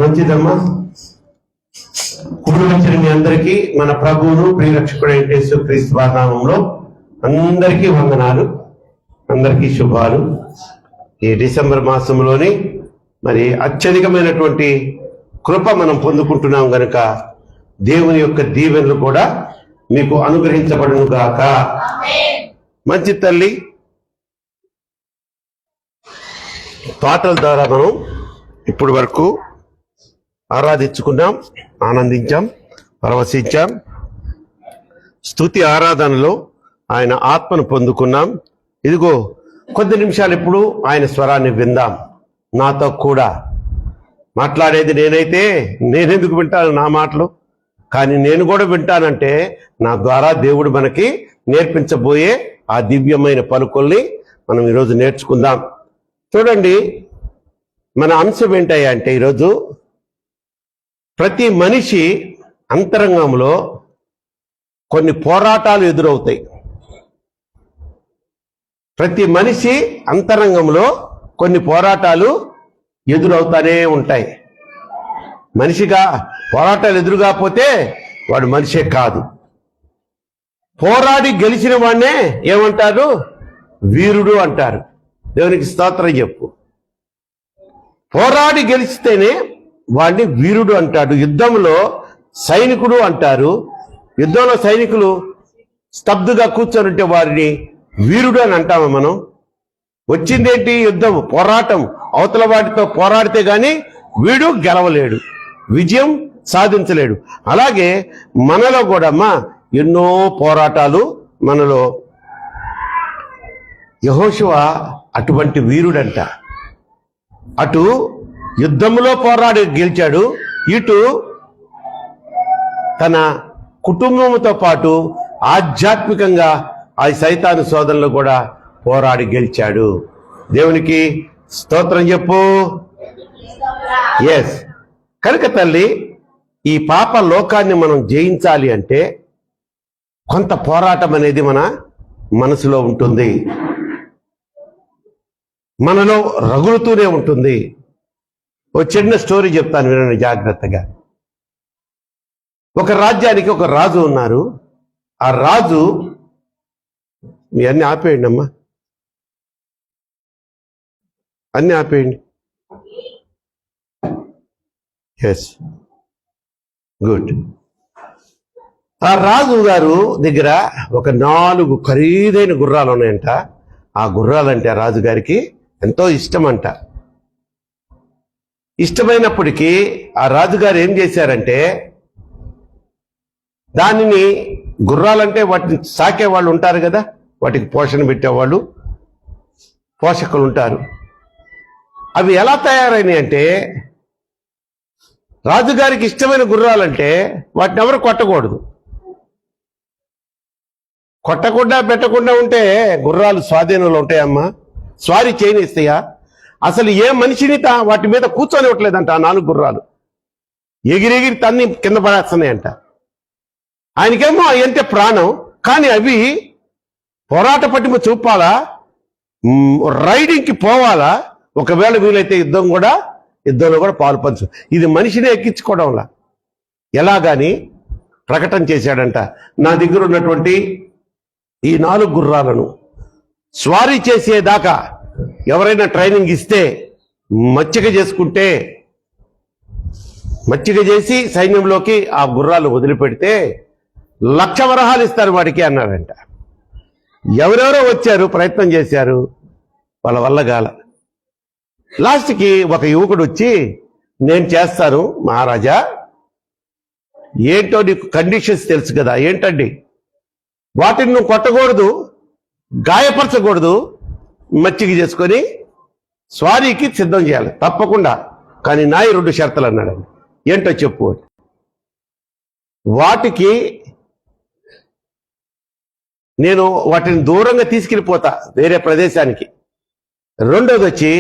మంచిదమ్మా. కుటుంబ వచ్చిన మీ అందరికీ మన ప్రభువును ప్రియరక్షకుడైన యేసుక్రీస్తు నామములో అందరికీ వందనాలు, అందరికీ శుభాలు. ఈ డిసెంబర్ మాసంలోని మరి అత్యధికమైనటువంటి కృప మనం పొందుకుంటున్నాం గనుక దేవుని యొక్క దీవెనలు కూడా మీకు అనుగ్రహించబడును గాక. మంచి తల్లి, పాటల ద్వారా మనం ఇప్పటి వరకు ఆరాధించుకున్నాం, ఆనందించాం, పరవశించాం. స్తుతి ఆరాధనలో ఆయన ఆత్మను పొందుకున్నాం. ఇదిగో కొద్ది నిమిషాలు ఇప్పుడు ఆయన స్వరాన్ని విందాం. నాతో కూడా మాట్లాడేది నేనైతే నేనెందుకు వింటాను నా మాటలు, కానీ నేను కూడా వింటానంటే నా ద్వారా దేవుడు మనకి నేర్పించబోయే ఆ దివ్యమైన పలుకుల్ని మనం ఈరోజు నేర్చుకుందాం. చూడండి, మన అంశం ఏంటయ్యా అంటే ఈరోజు ప్రతి మనిషి అంతరంగంలో కొన్ని పోరాటాలు ఎదురవుతాయి. ప్రతి మనిషి అంతరంగంలో కొన్ని పోరాటాలు ఎదురవుతానే ఉంటాయి. మనిషిగా పోరాటాలు ఎదురుగాపోతే వాడు మనిషే కాదు. పోరాడి గెలిచిన వాడినే ఏమంటారు? వీరుడు అంటారు. దేవునికి స్తోత్రం చెప్పు. పోరాడి గెలిస్తేనే వాడిని వీరుడు అంటాడు. యుద్ధంలో సైనికుడు అంటారు. యుద్ధంలో సైనికులు స్తబ్దుగా కూర్చొని ఉంటే వారిని వీరుడు అని అంటామా మనం? వచ్చిందేంటి? యుద్ధం, పోరాటం. అవతల వాటితో పోరాడితే గాని వీడు గెలవలేడు, విజయం సాధించలేడు. అలాగే మనలో కూడా అమ్మా ఎన్నో పోరాటాలు మనలో. యెహోషువ అటువంటి వీరుడంట. అటు యుద్ధంలో పోరాడి గెలిచాడు, ఇటు తన కుటుంబంతో పాటు ఆధ్యాత్మికంగా ఆ సైతాను సోదరులు కూడా పోరాడి గెలిచాడు. దేవునికి స్తోత్రం చెప్పు. ఎస్. కనుక తల్లి, ఈ పాప లోకాన్ని మనం జయించాలి అంటే కొంత పోరాటం అనేది మన మనసులో ఉంటుంది, మనలో రగులుతూనే ఉంటుంది. ఒక చిన్న స్టోరీ చెప్తాను, వినండి జాగ్రత్తగా. ఒక రాజ్యానికి ఒక రాజు ఉన్నారు. ఆ రాజు, మీ అన్ని ఆపేయండి అమ్మా, అన్ని ఆపేయండి. Yes, good. ఆ రాజు గారు దగ్గర ఒక 4 ఖరీదైన గుర్రాలు ఉన్నాయంట. ఆ గుర్రాలంటే ఆ రాజుగారికి ఎంతో ఇష్టమంట. ఇష్టమైనప్పటికీ ఆ రాజుగారు ఏం చేశారంటే, దానిని, గుర్రాలంటే వాటిని సాకే వాళ్ళు ఉంటారు కదా, వాటికి పోషణ పెట్టేవాళ్ళు, పోషకులు ఉంటారు. అవి ఎలా తయారైనాయి అంటే, రాజుగారికి ఇష్టమైన గుర్రాలంటే వాటిని ఎవరు కొట్టకూడదు. కొట్టకుండా పెట్టకుండా ఉంటే గుర్రాలు స్వాధీనంలో ఉంటాయమ్మా, స్వారీ చేయనిస్తాయా? అసలు ఏ మనిషిని వాటి మీద కూర్చొనివ్వట్లేదంట. ఆ 4 గుర్రాలు ఎగిరెగిరి తన్ని కింద పడేస్తున్నాయంట. ఆయనకేమో అంటే ప్రాణం, కానీ అవి పోరాట పటిమ చూపాలా, రైడింగ్కి పోవాలా, ఒకవేళ వీలైతే యుద్ధంలో కూడా పాలు పంచు. ఇది మనిషిని ఎక్కించుకోవడంలా ఎలాగాని ప్రకటన చేశాడంట. నా దగ్గర ఉన్నటువంటి ఈ 4 గుర్రాలను స్వారీ చేసేదాకా ఎవరైనా ట్రైనింగ్ ఇస్తే, మచ్చిక చేసుకుంటే, మచ్చిక చేసి సైన్యంలోకి ఆ గుర్రాలు వదిలిపెడితే 1,00,000 వరహాలు ఇస్తారు వాడికి అన్నాడంట. ఎవరెవరో వచ్చారు, ప్రయత్నం చేశారు, వాళ్ళ వల్ల గాల. లాస్ట్కి ఒక యువకుడు వచ్చి, నేను చేస్తాను మహారాజా, ఏంటో నీకు కండిషన్స్ తెలుసు కదా, ఏంటండి? వాటిని నువ్వు కొట్టకూడదు, గాయపరచకూడదు, మచ్చిక చేసుకొని స్వారీకి సిద్ధం చేయాలి తప్పకుండా. కానీ నా 2 షరతులు అన్నాడండి. ఏంటో చెప్పు. వాటికి నేను వాటిని దూరంగా తీసుకెళ్ళిపోతా వేరే ప్రదేశానికి. రెండోది వచ్చి,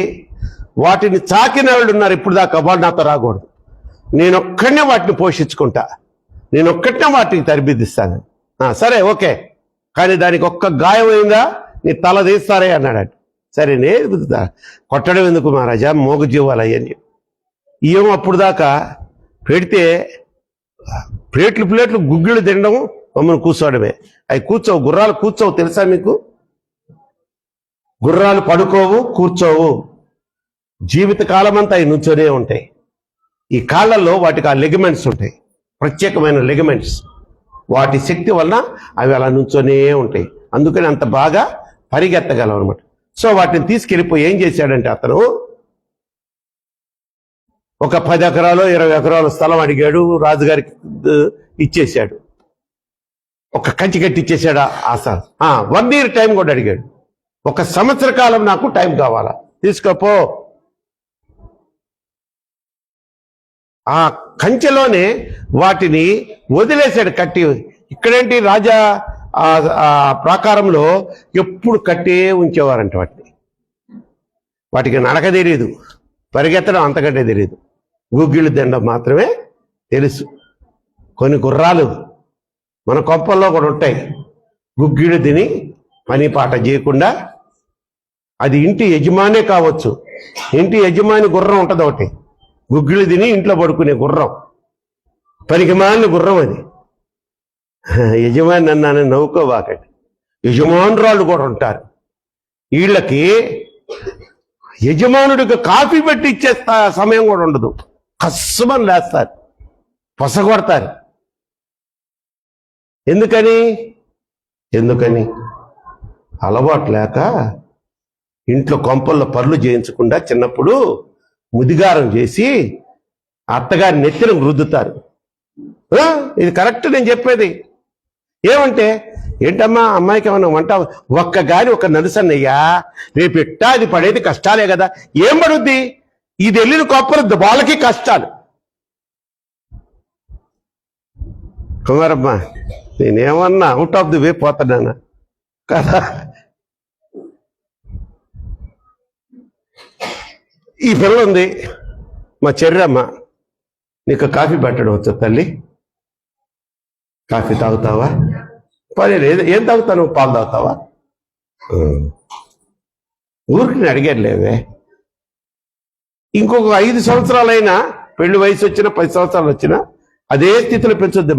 వాటిని చాకిన వాళ్ళు ఉన్నారు ఇప్పుడు దాకా, వాళ్ళు నాతో రాకూడదు. నేనొక్కడనే వాటిని పోషించుకుంటా, నేనొక్కడనే వాటిని తరబిదిస్తాను. సరే, ఓకే, కానీ దానికి ఒక్క గాయం అయిందా నీ తల తీస్తారే అన్నాడు. సరేనే కొట్టడం ఎందుకు మహారాజా, మోగ జీవాలు అయ్యని. ఏమో అప్పుడు దాకా పెడితే ప్లేట్లు గుగ్గిళ్ళు తినడం, మమ్మల్ని కూర్చోవడమే. అవి కూర్చోవు, గుర్రాలు కూర్చోవు, తెలుసా మీకు? గుర్రాలు పడుకోవు, కూర్చోవు, జీవితకాలం అంతా అవి నుంచోనే ఉంటాయి. ఈ కాళ్ళల్లో వాటికి ఆ లెగమెంట్స్ ఉంటాయి, ప్రత్యేకమైన లెగమెంట్స్. వాటి శక్తి వలన అవి అలా నుంచోనే ఉంటాయి. అందుకని అంత బాగా పరిగెత్తగలవు అనమాట. సో వాటిని తీసుకెళ్ళిపోయి ఏం చేశాడంటే అతను ఒక 10 ఎకరాలు 20 ఎకరాలు స్థలం అడిగాడు, రాజుగారికి ఇచ్చేశాడు. ఒక కంచి కట్టి ఇచ్చేశాడు. 1 year టైం కూడా అడిగాడు. 1 సంవత్సర కాలం నాకు టైం కావాలా, తీసుకోపో. ఆ కంచెలోనే వాటిని వదిలేశాడు కట్టి. ఇక్కడేంటి, రాజా ప్రాకారంలో ఎప్పుడు కట్టే ఉంచేవారంట వాటికి నడక తెలియదు, పరిగెత్తడం అంతకంటే తెలియదు, గుగ్గిళ్ళు తినడం మాత్రమే తెలుసు. కొన్ని గుర్రాలు మన కొంపల్లో కూడా ఉంటాయి, గుగ్గిళ్ళు తిని పని పాట చేయకుండా. అది ఇంటి యజమానే కావచ్చు, ఇంటి యజమాని గుర్రం ఉంటుంది ఒకటి, గుగ్గిళ్ళు తిని ఇంట్లో పడుకునే గుర్రం, పనికిమాలిన గుర్రం అది. యజమాని అన్నాను, నవ్వుకోబాకండి. యజమానురాళ్ళు కూడా ఉంటారు, వీళ్ళకి యజమానుడికి కాఫీ పెట్టి ఇచ్చే సమయం కూడా ఉండదు. కస్సుమని లేస్తారు, పొసగొడతారు. ఎందుకని అలవాటు లేక ఇంట్లో కొంపల్లో పనులు చేయించకుండా చిన్నప్పుడు ముదిగారం చేసి అత్తగారి నెత్తిన రుద్దుతారు. ఇది కరెక్ట్ నేను చెప్పేది. ఏమంటే, ఏంటమ్మా అమ్మాయికి ఏమన్నా వంట, ఒక నలుసన్నయ్యా, రేపు ఎట్టా అది పడేది కష్టాలే కదా. ఏం పడుద్ది, ఇది వెళ్ళిన కొప్పరు వాళ్ళకి కష్టాలు. కుమారమ్మ, నేనేమన్నా అవుట్ ఆఫ్ ది వే పోతున్నానా కదా. ఈ పిల్ల ఉంది, మా చెర్రమ్మ, నీకు కాఫీ పెట్టడం వచ్చు తల్లి, కాఫీ తాగుతావా? పర్లేదు, ఏం తాగుతాను, పాలు తాగుతావా? ఊరికి నేను అడిగారులేవే. ఇంకొక 5 సంవత్సరాలైనా, పెళ్లి వయసు వచ్చినా 10 సంవత్సరాలు వచ్చినా అదే స్థితిలో పెంచుద్ది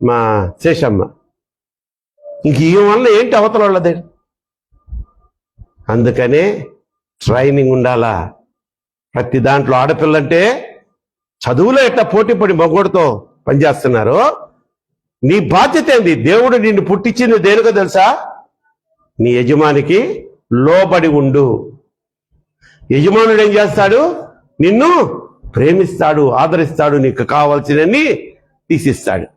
మా శేషమ్మ. ఇంక ఈ వల్ల ఏంటి అవతల వాళ్ళదే. అందుకనే ట్రైనింగ్ ఉండాలా ప్రతి దాంట్లో. ఆడపిల్లంటే చదువులో ఎట్లా పోటీ పడి మగోడితో పనిచేస్తున్నారో, నీ బాధ్యత ఏంది? దేవుడు నిన్ను పుట్టించింది దేనికో తెలుసా? నీ యజమానికి లోబడి ఉండు. యజమానుడు ఏం చేస్తాడు? నిన్ను ప్రేమిస్తాడు, ఆదరిస్తాడు, నీకు కావాల్సినన్ని తీసిస్తాడు.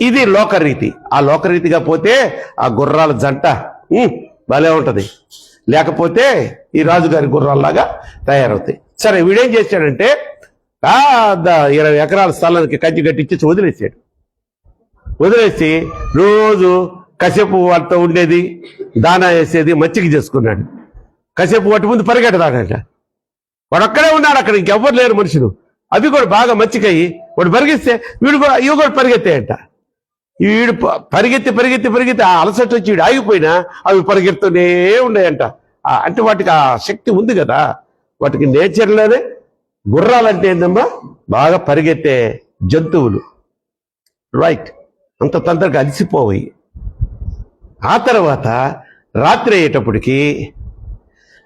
ఇది లోకరీతి. ఆ లోకరీతిగా పోతే ఆ గుర్రాల జంట భలే ఉంటది, లేకపోతే ఈ రాజుగారి గుర్రాల్లాగా తయారవుతాయి. సరే, వీడేం చేశాడంటే 20 ఎకరాల స్థలానికి కంచి కట్టించి వదిలేసి రోజు కసేపు వాటితో ఉండేది, దానా వేసేది, మచ్చికి చేసుకున్నాడు. కసేపు వాటి ముందు పరిగెట్టదాడంట. వాడు ఒక్కడే ఉన్నాడు అక్కడ, ఇంకెవ్వరు లేరు మనుషులు. అవి కూడా బాగా మచ్చికయ్యి వాడు పరిగెత్తే ఇవి కూడా పరిగెత్తాయంట. వీడు పరిగెత్తి ఆ అలసట వచ్చి వీడు ఆగిపోయినా అవి పరిగెడుతూనే ఉన్నాయంట. అంటే వాటికి ఆ శక్తి ఉంది కదా, వాటికి నేచర్లోనే. గుర్రాలంటే ఏందమ్మా, బాగా పరిగెత్తే జంతువులు, రైట్? అంత తొందరగా అలసిపోయి. ఆ తర్వాత రాత్రి అయ్యేటప్పటికి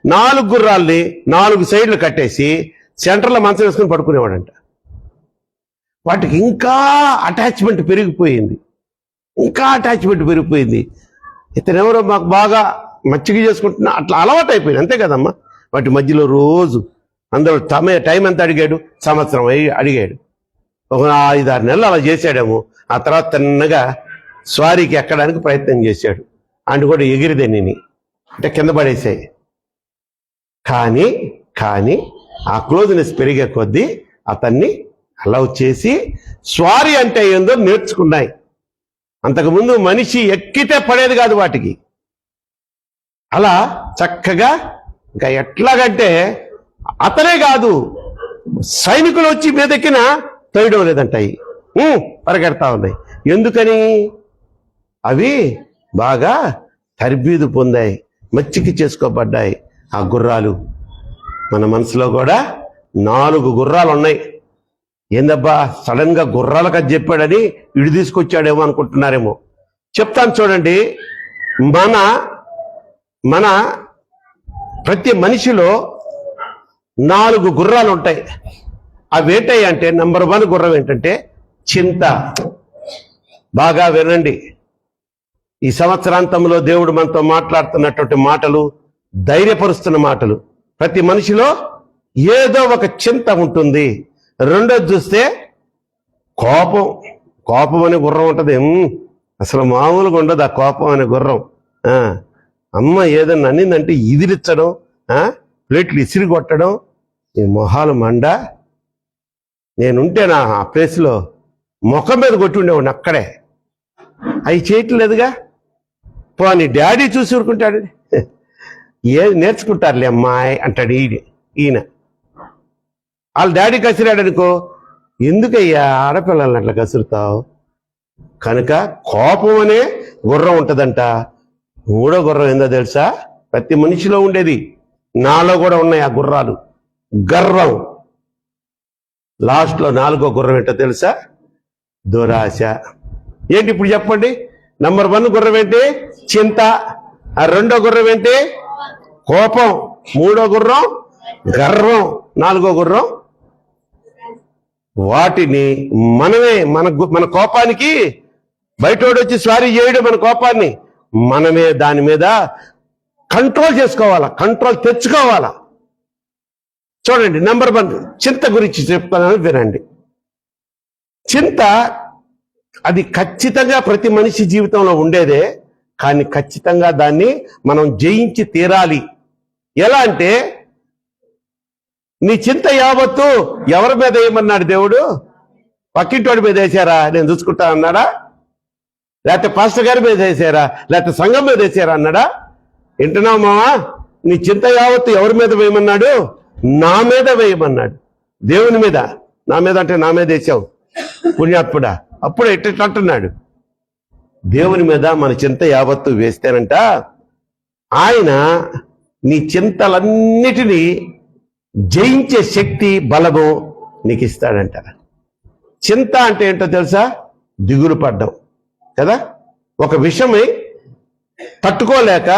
4 గుర్రాల్ని 4 సైడ్లు కట్టేసి సెంటర్లో మంచం వేసుకుని పడుకునేవాడంట. వాటికి ఇంకా అటాచ్మెంట్ పెరిగిపోయింది. ఇతనెవరో మాకు బాగా మచ్చిగా చేసుకుంటున్నా, అట్లా అలవాటు అయిపోయింది. అంతే కదమ్మా. వాటి మధ్యలో రోజు అందరూ టైం ఎంత అడిగాడు? సంవత్సరం అడిగాడు. ఒక 5-6 నెలలు అలా చేశాడేమో. ఆ తర్వాత తిన్నగా స్వారీకి ఎక్కడానికి ప్రయత్నం చేశాడు. అండ్ కూడా ఎగిరిదేని అంటే కింద పడేసాయి. కానీ ఆ క్లోజ్నెస్ పెరిగే కొద్దీ అతన్ని అలౌ చేసి స్వారీ అంటే ఏందో నేర్చుకున్నాయి. అంతకుముందు మనిషి ఎక్కితే పడేది కాదు వాటికి. అలా చక్కగా ఇంకా ఎట్లాగంటే అతనే కాదు, సైనికులు వచ్చి మీదెక్కినా తోయడం లేదంటాయి, పరిగెడతా ఉన్నాయి. ఎందుకని? అవి బాగా తర్బీదు పొందాయి. మచ్చిక చేసుకోబడ్డాయి ఆ గుర్రాలు. మన మనసులో కూడా 4 గుర్రాలు ఉన్నాయి. ఏందబ్బా సడన్ గా గుర్రాల కథ చెప్పాడని ఇడు తీసుకొచ్చాడేమో అనుకుంటున్నారేమో. చెప్తాను చూడండి. మన ప్రతి మనిషిలో 4 గుర్రాలు ఉంటాయి. అవి ఏంటాయి అంటే, నంబర్ 1 గుర్రం ఏంటంటే చింత. బాగా వినండి. ఈ సంవత్సరాంతంలో దేవుడు మనతో మాట్లాడుతున్నటువంటి మాటలు, ధైర్యపరుస్తున్న మాటలు. ప్రతి మనిషిలో ఏదో ఒక చింత ఉంటుంది. రెండోది చూస్తే కోపం. కోపం అనే గుర్రం ఉంటుంది. అసలు మామూలుగా ఉండదు ఆ కోపం అనే గుర్రం. అమ్మ ఏదన్నా అనిందంటే ఇదిలిచ్చడం, ప్లేట్లు ఇసిరి కొట్టడం, ఈ మొహాలు మండ. నేనుంటే నా ఆ ప్లేస్లో ముఖం మీద కొట్టి ఉండేవాడిని అక్కడే. అవి చేయట్లేదుగా. పోనీ డాడీ చూసి ఊరుకుంటాడు. ఏది నేర్చుకుంటారులే అమ్మాయి అంటాడు ఈయన. వాళ్ళ డాడీ కసిరాడు అనుకో, ఎందుకయ్యా ఆడపిల్లల్ని అట్లా కసురుతావు? కనుక కోపం అనే గుర్రం ఉంటుందంట. 3వ గుర్రం ఏందో తెలుసా? ప్రతి మనిషిలో ఉండేది, నాలో కూడా ఉన్నాయి ఆ గుర్రాలు. గర్వం. లాస్ట్లో 4వ గుర్రం ఏంటో తెలుసా? దురాశ. ఏంటి ఇప్పుడు చెప్పండి? నంబర్ 1 గుర్రం ఏంటి? చింత. ఆ 2వ గుర్రం ఏంటి? కోపం. 3వ గుర్రం గర్వం. 4వ గుర్రం వాటిని మనమే మన కోపానికి బయటోడు వచ్చి స్వారీ చేయడం, మన కోపాన్ని మనమే దాని మీద కంట్రోల్ చేసుకోవాలా, కంట్రోల్ తెచ్చుకోవాలా. చూడండి, నంబర్ 1 చింత గురించి చెప్తానని వినండి. చింత అది ఖచ్చితంగా ప్రతి మనిషి జీవితంలో ఉండేదే. కానీ ఖచ్చితంగా దాన్ని మనం జయించి తీరాలి. ఎలా అంటే, నీ చింత యావత్తు ఎవరి మీద వేయమన్నాడు దేవుడు? పక్కింటోడి మీద వేసారా? నేను చూసుకుంటా అన్నాడా? లేకపోతే పాస్టర్ గారి మీద వేసారా? లేకపోతే సంఘం మీద వేసారా అన్నాడా? వింటున్నావు మావా? నీ చింత యావత్తు ఎవరి మీద వేయమన్నాడు? నా మీద వేయమన్నాడు. దేవుని మీద. నా మీద అంటే నా మీద వేసావు పుణ్యాత్ముడా, అప్పుడు ఎట్టంటున్నాడు. దేవుని మీద మన చింత యావత్తు వేస్తేనంట ఆయన నీ చింతలన్నిటినీ జయించే శక్తి, బలము నీకు ఇస్తాడంట. చింత అంటే ఏంటో తెలుసా? దిగులు పడ్డం కదా. ఒక విషయమై తట్టుకోలేక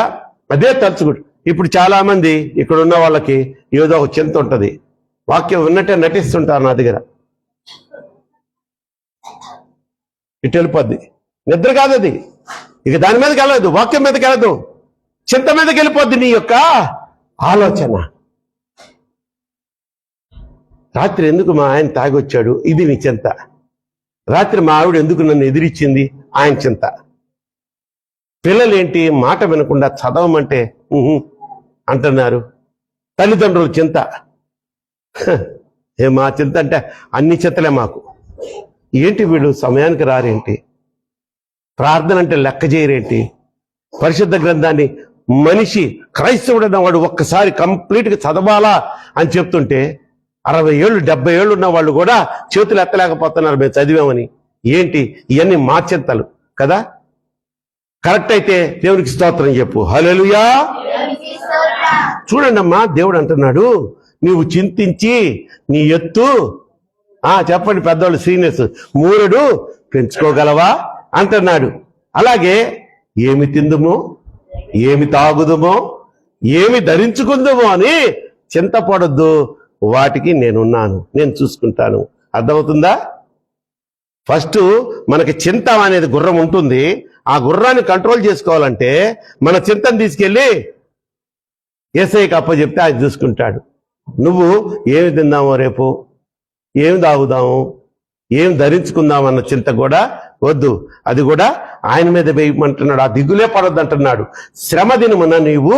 అదే తలుచుకుంటు. ఇప్పుడు చాలా మంది ఇక్కడ ఉన్న వాళ్ళకి ఏదో ఒక చింత ఉంటుంది. వాక్యం ఉన్నట్టే నటిస్తుంటారు నా దగ్గర. ఇటు వెళ్ళిపోద్ది. నిద్ర కాదు అది. ఇక దాని మీదకి వెళ్ళదు, వాక్యం మీదకి వెళ్ళదు, చింత మీదకి వెళ్ళిపోద్ది నీ యొక్క ఆలోచన. రాత్రి ఎందుకు మా ఆయన తాగొచ్చాడు? ఇది నీ చింత. రాత్రి మా ఆవిడ ఎందుకు నన్ను ఎదిరించింది? ఆయన చింత. పిల్లలేంటి మాట వినకుండా చదవమంటే అంటున్నారు. తల్లిదండ్రుల చింత. మా చింత అంటే అన్ని చింతలే మాకు. ఏంటి వీళ్ళు సమయానికి రారేంటి? ప్రార్థన అంటే లెక్క చేయరేంటి? పరిశుద్ధ గ్రంథాన్ని మనిషి క్రైస్తవుడు అన్నవాడు ఒక్కసారి కంప్లీట్గా చదవాలా అని చెప్తుంటే 60 ఏళ్ళు 70 ఏళ్ళు ఉన్న వాళ్ళు కూడా చేతులు ఎత్తలేకపోతున్నారు మేము చదివామని. ఏంటి ఇవన్నీ మా చింతలు కదా. కరెక్ట్ అయితే దేవునికి స్తోత్రం చెప్పు. హల్లెలూయా. చూడండి అమ్మా, దేవుడు అంటున్నాడు, నీవు చింతించి నీ ఎత్తు చెప్పండి పెద్దవాళ్ళు సీనియర్స్, మూరుడు పెంచుకోగలవా అంటున్నాడు. అలాగే ఏమి తిందుమో, ఏమి తాగుదుమో, ఏమి ధరించుకుందుమో అని చింతపడొద్దు. వాటికి నేనున్నాను, నేను చూసుకుంటాను. అర్థమవుతుందా? ఫస్ట్ మనకి చింత అనేది గుర్రం ఉంటుంది. ఆ గుర్రాన్ని కంట్రోల్ చేసుకోవాలంటే మన చింతను తీసుకెళ్ళి యేసయ్యకి అప్పచెప్తే ఆయన చూసుకుంటాడు. నువ్వు ఏమి తిందామో, రేపు ఏమి తాగుదాము, ఏం ధరించుకుందాం అన్న చింత కూడా వద్దు. అది కూడా ఆయన మీద వేయమంటున్నాడు. ఆ దిగులే పడొద్దు అంటున్నాడు. శ్రమ దినమున నీవు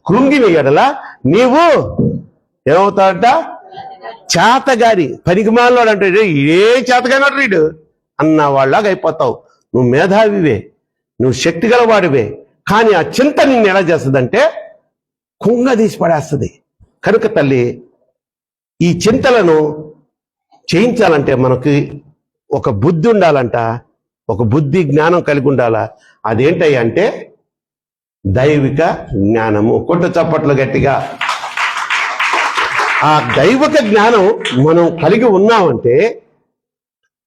కృంగిన ఎడల నీవు ఏమవుతాడంట? చేతగారి పనికిమాలినోడు అంటే ఏ చేతగానోడు వీడు అన్న వాళ్ళలాగా అయిపోతావు. నువ్వు మేధావివే, నువ్వు శక్తి గలవాడివే. కానీ ఆ చింత నిన్ను ఎలా చేస్తుందంటే కుంగ తీసి పడేస్తుంది. కనుక తల్లి, ఈ చింతలను చేయించాలంటే మనకి ఒక బుద్ధి ఉండాలంట. ఒక బుద్ధి జ్ఞానం కలిగి ఉండాలా. అదేంటయ్యా అంటే దైవిక జ్ఞానము. కొట్టు చప్పట్లు గట్టిగా. ఆ దైవిక జ్ఞానం మనం కలిగి ఉన్నామంటే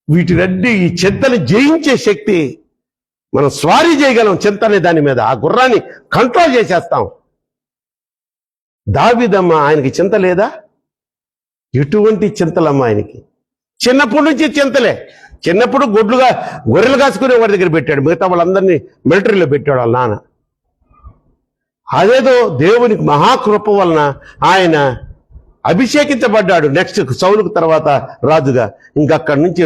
వీటినన్నీ, ఈ చింతని జయించే శక్తి మనం స్వారీ చేయగలం. చింత అనే దాని మీద ఆ గుర్రాన్ని కంట్రోల్ చేసేస్తాం. దావీదమ్మ, ఆయనకి చింత లేదా? ఎటువంటి చింతలమ్మ ఆయనకి? చిన్నప్పటి నుంచి చింతలే. చిన్నప్పుడు గొర్రెలు కాసుకునే వాడి దగ్గర పెట్టాడు, మిగతా వాళ్ళందరినీ మిలిటరీలో పెట్టాడు వాళ్ళ నాన్న. అదేదో దేవునికి మహాకృప వలన ఆయన అభిషేకించబడ్డాడు. నెక్స్ట్ సౌలుకు తర్వాత రాజుగా. ఇంకక్కడి నుంచి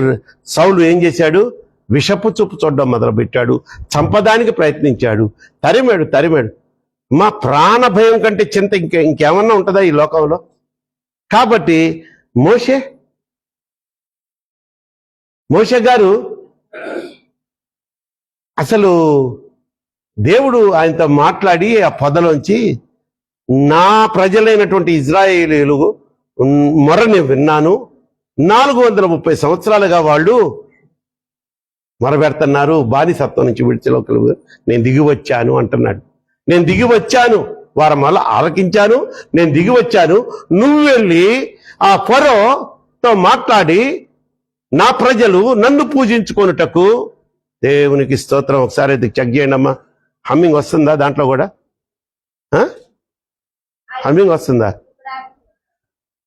సౌలు ఏం చేశాడు? విషపు చూపు చూడడం మొదలుపెట్టాడు, చంపడానికి ప్రయత్నించాడు, తరిమాడు. మా ప్రాణ భయం కంటే చింత ఇంకేమన్నా ఉంటుందా ఈ లోకంలో? కాబట్టి మోషే గారు అసలు దేవుడు ఆయనతో మాట్లాడి ఆ పొదలోంచి, నా ప్రజలైనటువంటి ఇజ్రాయేలీలు మొరని విన్నాను, 430 సంవత్సరాలుగా వాళ్ళు మొరబెడుతున్నారు, బానిసత్వం నుంచి విడిచిలోకి నేను దిగి వచ్చాను అంటున్నాడు. నేను దిగి వచ్చాను, వారి వల్ల ఆలకించాను, నేను దిగి వచ్చాను. నువ్వు వెళ్ళి ఆ ఫరోతో మాట్లాడి నా ప్రజలు నన్ను పూజించుకొనుటకు. దేవునికి స్తోత్రం. ఒకసారి ఇది చెక్ చేయండి అమ్మా. హమ్మింగ్ వస్తుందా దాంట్లో కూడా? హమ్మింగ్ వస్తుందా?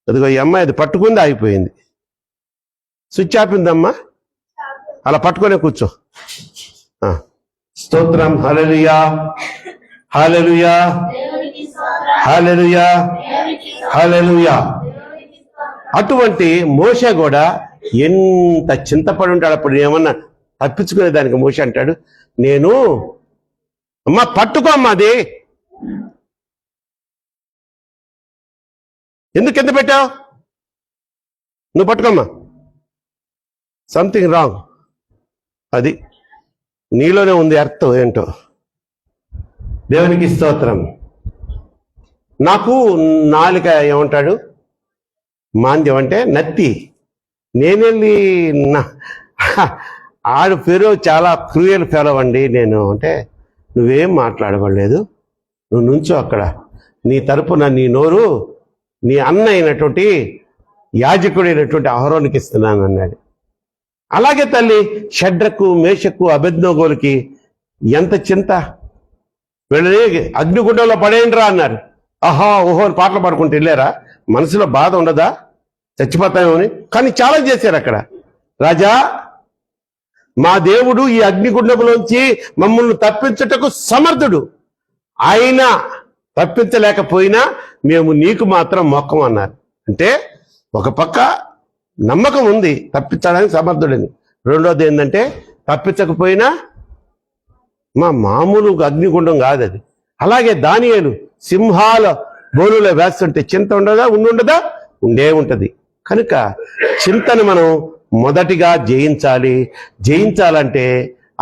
అదిగో ఈ అమ్మాయి అది పట్టుకుంది, అయిపోయింది. స్విచ్ ఆపిందమ్మా, అలా పట్టుకొనే కూర్చో. స్తోత్రం. హల్లెలూయా, హల్లెలూయా, హల్లెలూయా, హల్లెలూయా. అటువంటి మోషే కూడా ఎంత చింతపడి ఉంటాడు. అప్పుడు ఏమన్నా తప్పించుకునే దానికి మోషే అంటాడు, నేను అమ్మా పట్టుకో అమ్మా, అది ఎందుకు కింద పెట్టావు? నువ్వు పట్టుకోమ్మా, సంథింగ్ రాంగ్. అది నీలోనే ఉంది అర్థం ఏంటో. దేవునికి స్తోత్రం. నాకు నాలుక ఏమంటాడు? మాంద్యం అంటే నత్తి. నేనెళ్ళి ఆడు పేరు చాలా క్రూయల్ ఫెలో అండి నేను అంటే, నువ్వేం మాట్లాడబడలేదు, నువ్వు నుంచో అక్కడ, నీ తరపున నీ నోరు నీ అన్న అయినటువంటి యాజకుడైనటువంటి అహరోనికి ఇస్తున్నాను అన్నాడు. అలాగే తల్లి షడ్రకు, మేషకు, అబేద్నెగోలకి ఎంత చింత. వీళ్ళని అగ్నిగుండంలో పడేయండిరా అన్నారు. ఆహా ఓహో అని పాటలు పాడుకుంటూ వెళ్ళారా? మనసులో బాధ ఉండదా? చచ్చిపోతామని. కానీ చాలా చేశారు అక్కడ. రాజా, మా దేవుడు ఈ అగ్నిగుండంలోంచి మమ్మల్ని తప్పించుటకు సమర్థుడు, ఆయన తప్పించలేకపోయినా మేము నీకు మాత్రం మొక్కం అన్నారు. అంటే ఒక పక్క నమ్మకం ఉంది తప్పించడానికి సమర్థుడని, రెండోది ఏంటంటే తప్పించకపోయినా మా మామూలు అగ్నిగుండం కాదు అది. అలాగే దానియేలు సింహాల బోనులో వేస్తుంటే చింత ఉండదా? ఉండదా? ఉండే ఉంటది. కనుక చింతను మనం మొదటిగా జయించాలంటే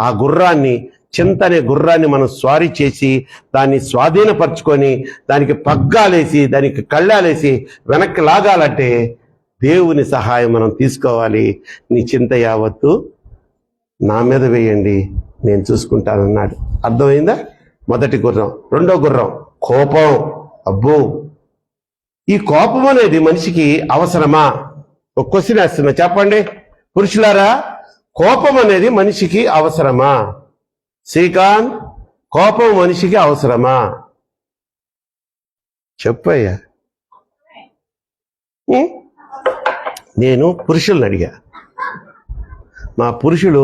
ఆ గుర్రాన్ని, చింత అనే గుర్రాన్ని మనం స్వారీ చేసి దాన్ని స్వాధీనపరచుకొని దానికి పగ్గాలేసి దానికి కళ్ళాలేసి వెనక్కి లాగాలంటే దేవుని సహాయం మనం తీసుకోవాలి. నీ చింత యావత్తు నా మీద వేయండి, నేను చూసుకుంటానన్నాడు. అర్థమైందా? మొదటి గుర్రం. రెండో గుర్రం కోపం. అబ్బో, ఈ కోపం అనేది మనిషికి అవసరమా? ఒక క్వశ్చన్ వేస్తున్నా, చెప్పండి పురుషులారా, కోపం అనేది మనిషికి అవసరమా? శ్రీకాంత్, కోపం మనిషికి అవసరమా? చెప్పయ్యా. నేను పురుషుల్ని అడిగా. మా పురుషులు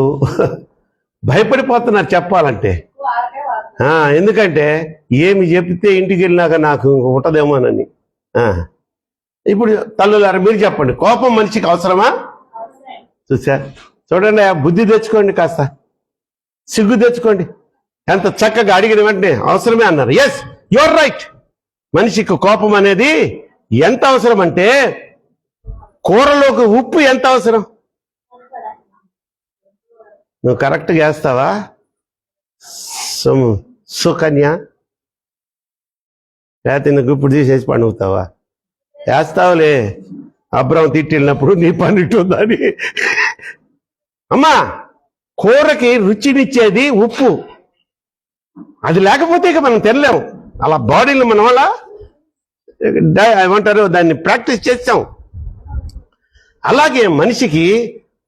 భయపడిపోతున్నారు చెప్పాలంటే. ఎందుకంటే ఏమి చెప్తే ఇంటికి వెళ్ళినాక నాకు ఉంటదేమోనని. ఇప్పుడు తల్లులారా మీరు చెప్పండి, కోపం మనిషికి అవసరమా? చూడండి, బుద్ధి తెచ్చుకోండి, కాస్త సిగ్గు తెచ్చుకోండి. ఎంత చక్కగా అడిగిన వెంటనే అవసరమే అన్నారు. Yes, you're right. మనిషికి కోపం అనేది ఎంత అవసరం అంటే, కూరలోకి ఉప్పు ఎంత అవసరం? నువ్వు కరెక్ట్గా వేస్తావా సుకన్య? లేకపోతే నువ్వు ఇప్పుడు తీసేసి పండుగుతావా? వేస్తావులే, అబ్రహం తిట్టినప్పుడు నీ పండిట్టుందని. అమ్మా, కూరకి రుచినిచ్చేది ఉప్పు. అది లేకపోతే ఇక మనం తినలేము. అలా బాడీని మన వల్ల ఏమంటారు దాన్ని ప్రాక్టీస్ చేస్తాం. అలాగే మనిషికి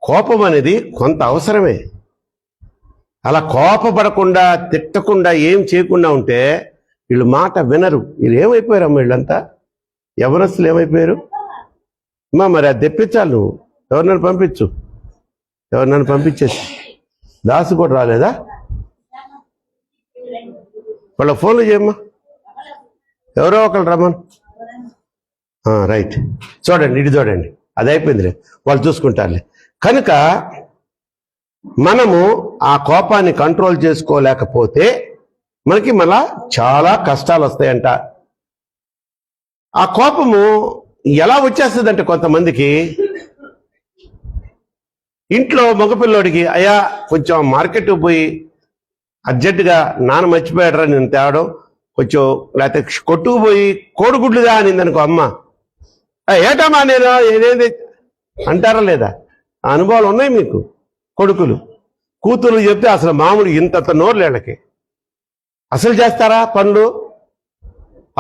కోపం అనేది కొంత అవసరమే. అలా కోపపడకుండా తిట్టకుండా ఏం చేయకుండా ఉంటే వీళ్ళు మాట వినరు. వీళ్ళు ఏమైపోయారమ్మ వీళ్ళంతా? యవనస్తులు ఏమైపోయారు అమ్మా? మరి అది తెప్పించాలి నువ్వు. ఎవరినైనా పంపించు, ఎవరినైనా పంపించేసి. దాసు కూడా రాలేదా? వాళ్ళ ఫోన్లు చేయమ్మా, ఎవరో ఒకళ్ళు రమ్మను. రైట్, చూడండి, ఇటు చూడండి, అది అయిపోయిందిలే, వాళ్ళు చూసుకుంటారులే. కనుక మనము ఆ కోపాన్ని కంట్రోల్ చేసుకోలేకపోతే మనకి మళ్ళా చాలా కష్టాలు వస్తాయంట. ఆ కోపము ఎలా వచ్చేస్తుందంటే కొంతమందికి ఇంట్లో మగపిల్లోడికి, అయ్యా కొంచెం మార్కెట్కి పోయి అర్జెంటుగా నాన్న మర్చిపోయాడరా నేను తేవడం, కొంచెం లేకపోతే కొట్టుకుపోయి కోడిగుడ్లుగా అనిందనుకో అమ్మ, ఏటమ్మా నేను ఏదేది అంటారా లేదా? ఆ అనుభవాలు ఉన్నాయి మీకు. కొడుకులు కూతురు చెప్తే అసలు మామూలు ఇంత నోరులేళ్ళకి అసలు చేస్తారా పనులు?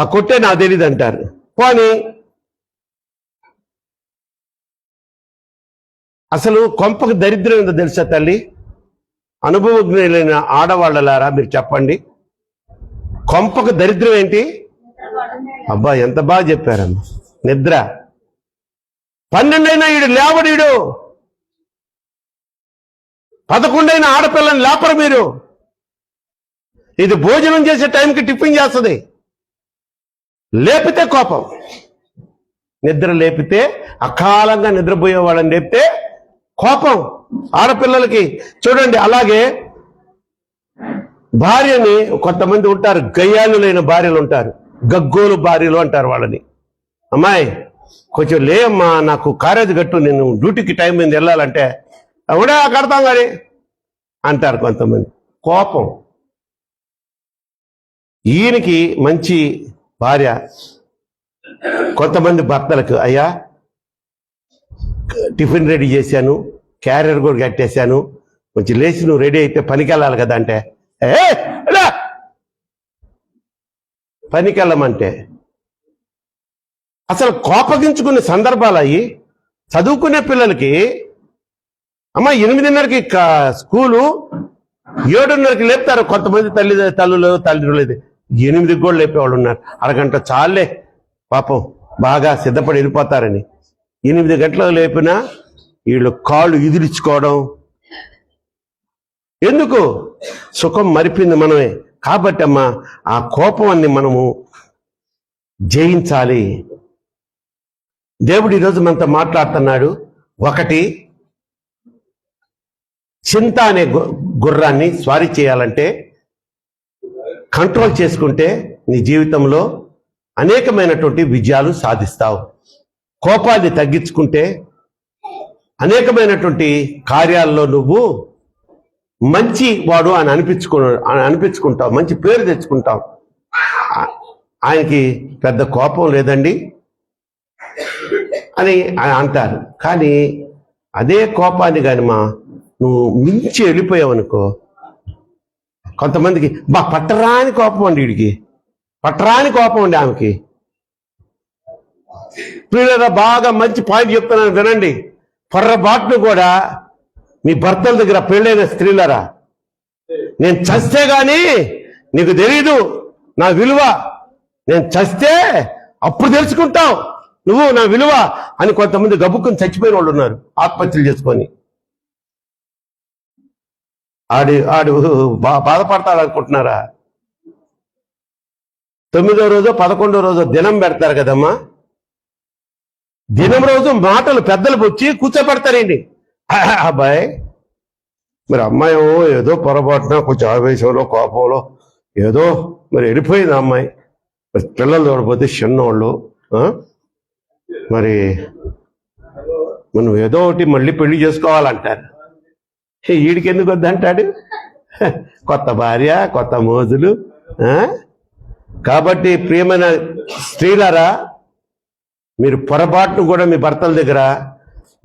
ఆ కొట్టే నాకు తెలియదు అంటారు. పోనీ అసలు కొంపకు దరిద్రం ఏందో తెలుసా తల్లి? అనుభవజ్ఞులైన ఆడవాళ్ళలారా మీరు చెప్పండి, కొంపకు దరిద్రం ఏంటి? అబ్బా ఎంత బాగా చెప్పారమ్మా. నిద్ర. 12 అయినా ఈడు లేవడీడు, 11 అయినా ఆడపిల్లని లేపరు మీరు. ఇది భోజనం చేసే టైంకి టిఫిన్ చేస్తుంది. లేపితే కోపం, నిద్ర లేపితే అకాలంగా నిద్రపోయే వాళ్ళని లేపితే కోపం ఆడపిల్లలకి. చూడండి, అలాగే భార్యని కొంతమంది ఉంటారు, గయ్యాలులైన భార్యలు ఉంటారు, గగ్గోలు భార్యలు అంటారు వాళ్ళని. అమ్మాయి కొంచెం లే అమ్మా, నాకు కారేజ్ గట్టు, నేను డ్యూటీకి టైం మీద వెళ్ళాలంటే అవుడా కడతాం కానీ అంటారు కొంతమంది. కోపం. ఈయనకి మంచి భార్య, కొంతమంది భర్తలకు, అయ్యా టిఫిన్ రెడీ చేశాను, క్యారియర్ కూడా కట్టేశాను, కొంచెం లేచి నువ్వు రెడీ అయితే పనికి వెళ్ళాలి కదా అంటే, పనికి వెళ్ళమంటే అసలు కోపగించుకునే సందర్భాలు అయ్యి. చదువుకునే పిల్లలకి అమ్మ 8:30కి స్కూలు, 7:30కి లేపుతారు కొంతమంది తల్లిదండ్రులు. 8కి కూడా లేపేవాళ్ళు ఉన్నారు. అరగంట చాలే పాపం బాగా సిద్ధపడి వెళ్ళిపోతారని. 8 గంటలకు లేపినా వీళ్ళు కాళ్ళు ఇదిలించుకోవడం ఎందుకు? సుఖం మరిపింది మనమే. కాబట్టి అమ్మా ఆ కోపాన్ని మనము జయించాలి. దేవుడు ఈరోజు మనతో మాట్లాడుతున్నాడు. ఒకటి, చింత అనే గుర్రాన్ని స్వారీ చేయాలంటే కంట్రోల్ చేసుకుంటే నీ జీవితంలో అనేకమైనటువంటి విజయాలు సాధిస్తావు. కోపాన్ని తగ్గించుకుంటే అనేకమైనటువంటి కార్యాల్లో నువ్వు మంచి వాడు అని అనిపించుకుంటావు, మంచి పేరు తెచ్చుకుంటావు. ఆయనకి పెద్ద కోపం లేదండి అని అంటారు. కానీ అదే కోపాన్ని కానీ నువ్వు మించి వెళ్ళిపోయావు అనుకో, కొంతమందికి పట్టరాని కోపం అండి, వీడికి పట్టరాని కోపం అండి ఆమెకి. ప్రియులారా, బాగా మంచి పాయింట్ చెప్తున్నాను వినండి. పొర్రబాటును కూడా మీ భర్తల దగ్గర పెళ్ళైన స్త్రీలరా, నేను చస్తే గాని నీకు తెలీదు నా విలువ, నేను చస్తే అప్పుడు తెలుసుకుంటావు నువ్వు నా విలువ అని కొంతమంది గబుక్కుని చచ్చిపోయిన వాళ్ళు ఉన్నారు, ఆత్మహత్యలు చేసుకొని. ఆడు బాధపడతాడు అనుకుంటున్నారా? 9వ రోజు 11వ రోజు దినం పెడతారు కదమ్మా. దినం రోజు మాటలు పెద్దలు వచ్చి కూర్చోబెడతారండి. అబ్బాయి మరి అమ్మాయి ఏదో పొరపాటున కొంచెం ఆవేశంలో కోపంలో ఏదో మరి వెళ్ళిపోయింది అమ్మాయి, పిల్లలు చూడకపోతే చిన్నోళ్ళు, మరి మనం ఏదో ఒకటి మళ్ళీ పెళ్లి చేసుకోవాలంటారు. వీడికి ఎందుకు వద్దంటాడు? కొత్త భార్య, కొత్త మోజులు. కాబట్టి ప్రియమైన స్త్రీలారా, మీరు పొరపాటును కూడా మీ భర్తల దగ్గర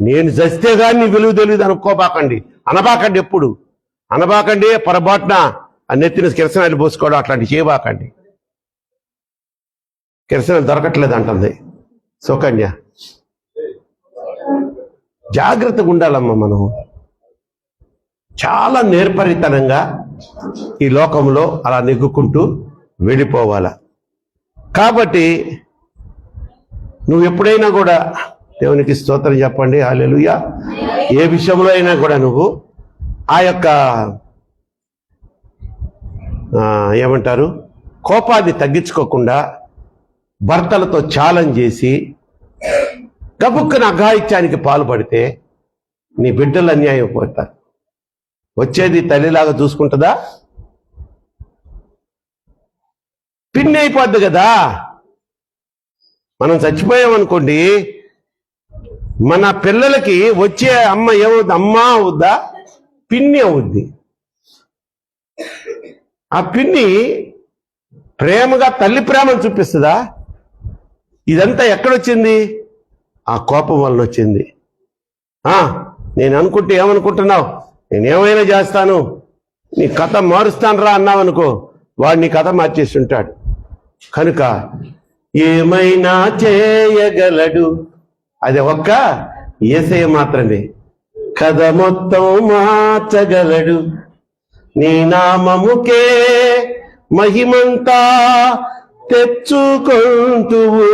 నేను చస్తే కానీ నీ విలువ తెలియదు అనబాకండి. ఎప్పుడు అనబాకండి. పొరపాటున ఆ నెత్తిన కిరసనాయిలు పోసుకోవడం అట్లాంటివి చేయబాకండి. కిరసనాయిలు దొరకట్లేదు అంటుంది సుకన్య. జాగ్రత్తగా ఉండాలమ్మా. మనం చాలా నేర్పరితనంగా ఈ లోకంలో అలా నెగ్గుకుంటూ వెళ్ళిపోవాలా. కాబట్టి నువ్వు ఎప్పుడైనా కూడా దేవునికి స్తోత్రం చెప్పండి, హల్లెలూయా. ఏ విషయంలో అయినా కూడా నువ్వు ఆ యొక్క ఏమంటారు కోపాన్ని తగ్గించుకోకుండా భర్తలతో ఛాలెంజ్ చేసి గబుక్కున అఘాయిత్యానికి పాల్పడితే నీ బిడ్డలు అన్యాయం పోతారు. వచ్చేది తల్లిలాగా చూసుకుంటుందా? పిన్ని అయిపోద్ది కదా. మనం చచ్చిపోయామనుకోండి, మన పిల్లలకి వచ్చే అమ్మ ఏమవుద్ది? అమ్మ అవుద్దా? పిన్ని అవుద్ది. ఆ పిన్ని ప్రేమగా తల్లి ప్రేమను చూపిస్తుందా? ఇదంతా ఎక్కడొచ్చింది? ఆ కోపం వలన వచ్చింది. నేను అనుకుంటే ఏమనుకుంటున్నావు? నేనేమైనా చేస్తాను, నీ కథ మారుస్తాను రా అన్నావనుకో, వాడు నీ కథ మార్చేసి ఉంటాడు. కనుక ఏమైనా చేయగలడు, అది ఒక్క యేసయ్య మాత్రమే. కథ మొత్తం మార్చగలడు, నీ నామముకే మహిమంతా తెచ్చుకుంటువు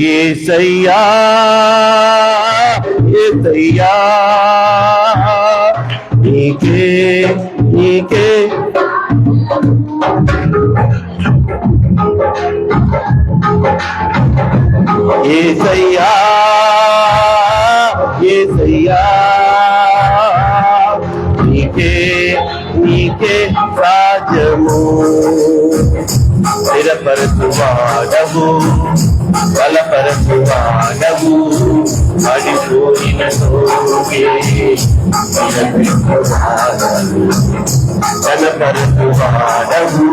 యేసయ్యా, యేసయ్యా. నీకే నీకే యేసయ్యా, యేసయ్యా. నీకే నీకే రాజ్యము, స్థిరపరచువాడవు, బలపరచువాడవు, పడిపోయిన తోగే ఘనపరచువాడవు,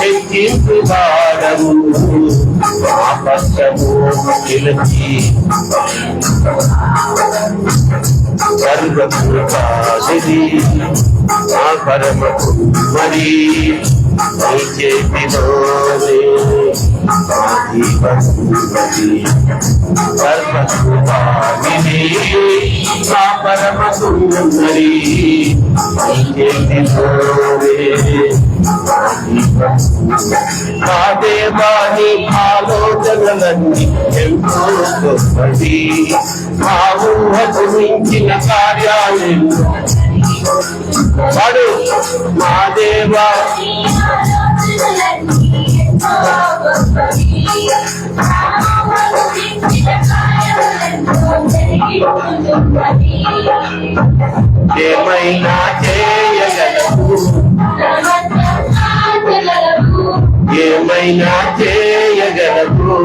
హెచ్చించువాడవు, ఆపత్తము నిలిచి పరుగము కాదిది ఆ పరమకు మరి నీ చేతిలోనే సర్వసువామిని ఆ పరమకు మరి నీ చేతిలోనే. మా దేవాని ఆలోచనలన్నీ ఎంతో గొప్పది, మా ఊహకు మించిన కార్యాలెన్నో వాడు మా దేవా. ఏమైనా చేయగలవు, ఏమైనా చేయగలవు,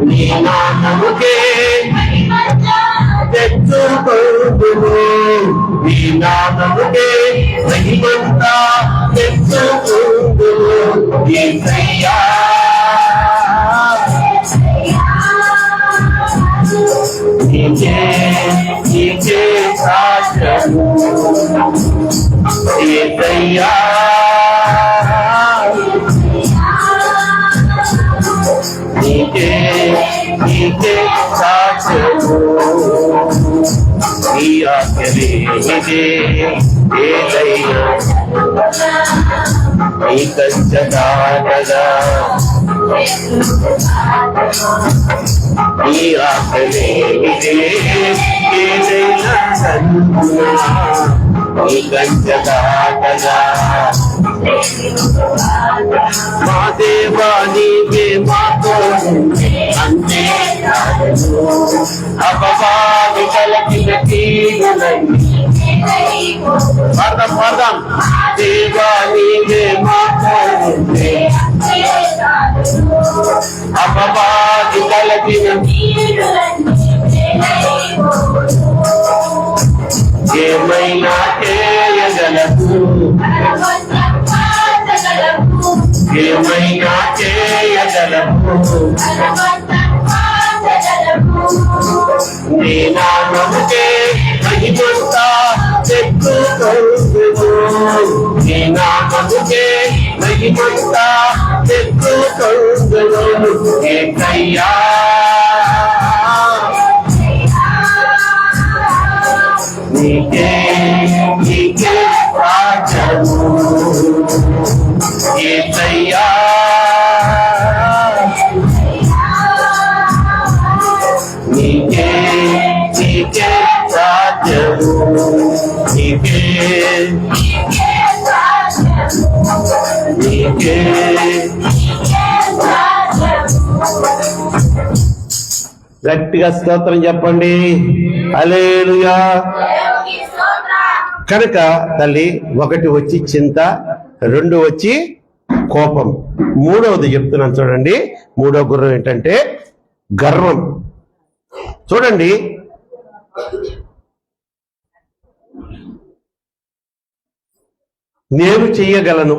నీ నామముకే తెచ్చుకుందువు, నీ నామముకే మహిమంతా తెచ్చుకుందువు యేసయ్యా. నీకే నీకే సాధ్యము యేసయ్యా, నీకే నీకే సాధ్యము. నీ ఆజ్ఞలేనిదే ఏదైనా నీ కంచదాటగా, నీ ఆజ్ఞలేనిదే ఏదైనా సన్నునా నీ కంచదాటగా. మా దేవా నీవే మాతో అంతే అపవాది కలిగిన తీరులన్నీ పాడదాం. దేవా నీవే మాతో అపవాది కలిగిన ఏమైనా చేయగలవు, ఏమైనా చేయగలవు, నీ నామముకే మహిమంతా నీ నామముకే మహిమంతా తెచ్చుకొందును యేసయ్యా. నీకే నీకే రాజ్యము యేసయ్యా. నీకే నీకే రాజ్యము నీకే నీకే. గట్టిగా స్తోత్రం చెప్పండి. హల్లెలూయా. కనుక తల్లి, ఒకటి వచ్చి చింత, రెండు వచ్చి కోపం, మూడవది చెప్తున్నాను చూడండి. మూడవ గుర్రం ఏంటంటే గర్వం. చూడండి, నేను చెయ్యగలను,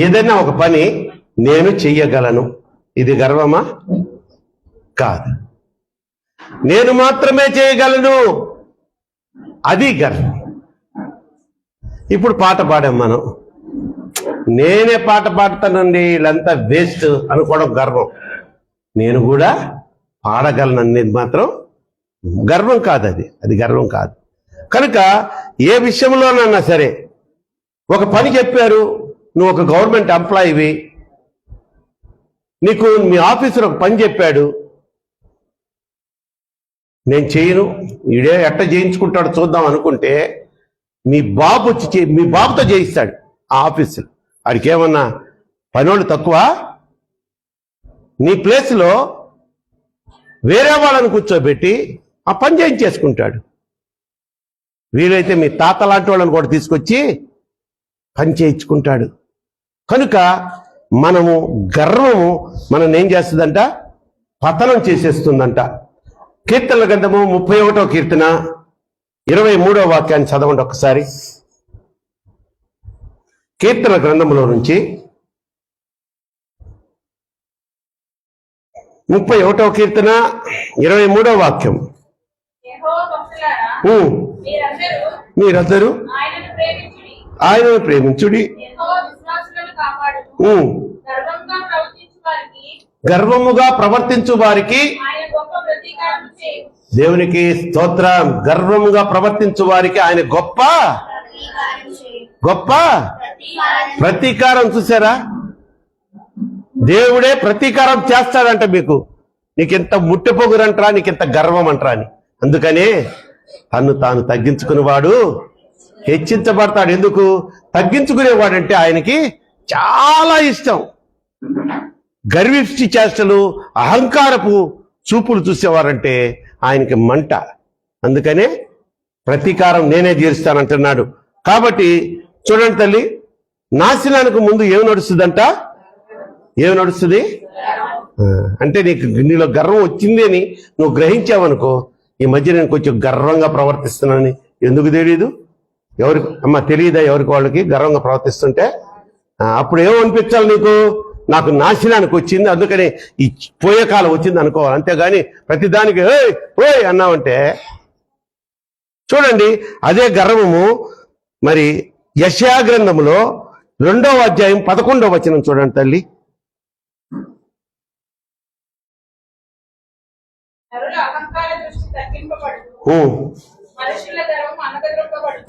ఏదైనా ఒక పని నేను చెయ్యగలను, ఇది గర్వమా? కాదు. నేను మాత్రమే చేయగలను, అది గర్వం. ఇప్పుడు పాట పాడాం మనం, నేనే పాట పాడుతానండి, వీళ్ళంతా వేస్ట్ అనుకోవడం గర్వం. నేను కూడా పాడగలను అనేది మాత్రం గర్వం కాదు, అది గర్వం కాదు. కనుక ఏ విషయంలోనన్నా సరే, ఒక పని చెప్పారు, నువ్వు ఒక గవర్నమెంట్ ఎంప్లాయీవి, నీకు మీ ఆఫీసర్ ఒక పని చెప్పాడు, నేను చేయను, ఈడే ఎట్ట చేయించుకుంటాడు చూద్దాం అనుకుంటే, మీ బాబు వచ్చి మీ బాబుతో చేయిస్తాడు ఆ ఆఫీసర్. వాడికి ఏమన్నా పనోళ్ళు తక్కువ? నీ ప్లేస్లో వేరే వాళ్ళని కూర్చోబెట్టి ఆ పని చేయించేసుకుంటాడు. వీలైతే మీ తాత లాంటి వాళ్ళని కూడా తీసుకొచ్చి పని చేయించుకుంటాడు. కనుక మనము గర్వము మనం ఏం చేస్తుందంట? పతనం చేసేస్తుందంట. కీర్తనల గ్రంథము 31వ కీర్తన 23వ వాక్యాన్ని చదవండి ఒకసారి. కీర్తన గ్రంథంలో నుంచి 31వ కీర్తన 23వ వాక్యం. మీరందరూ ఆయనను ప్రేమించుడి, గర్వముగా ప్రవర్తించు వారికి దేవునికి స్తోత్రం. గర్వముగా ప్రవర్తించు వారికి ఆయన గొప్ప గొప్ప ప్రతీకారం. చూసారా? దేవుడే ప్రతీకారం చేస్తాడంట మీకు. నీకెంత ముట్టెపోగురంటరా, నీకెంత గర్వం అంటరా అని. అందుకనే తను తాను తగ్గించుకునేవాడు హెచ్చించబడతాడు. ఎందుకు తగ్గించుకునేవాడంటే ఆయనకి చాలా ఇష్టం. గర్విష్టి చేష్టలు, అహంకారపు చూపులు చూసేవారంటే ఆయనకి మంట. అందుకనే ప్రతీకారం నేనే తీరుస్తానంటున్నాడు. కాబట్టి చూడండి తల్లి, నాశనానికి ముందు ఏమి నడుస్తుందంట? ఏమి నడుస్తుంది అంటే నీలో గర్వం వచ్చింది అని నువ్వు గ్రహించావనుకో, ఈ మధ్య నేను కొంచెం గర్వంగా ప్రవర్తిస్తున్నానని. ఎందుకు తెలియదు? ఎవరికి అమ్మ తెలియదా? ఎవరికి వాళ్ళకి గర్వంగా ప్రవర్తిస్తుంటే అప్పుడు ఏమనిపించాలి నీకు? నాకు నాశనానికి వచ్చింది, అందుకని ఈ పోయే కాలం వచ్చింది అనుకోవాలి. అంతేగాని ప్రతిదానికి ఓయ్ ఓయ్ అన్నావంటే చూడండి. అదే గర్వము మరి యెషయా గ్రంథములో 2వ అధ్యాయం 11వ వచనం చూడండి తల్లి.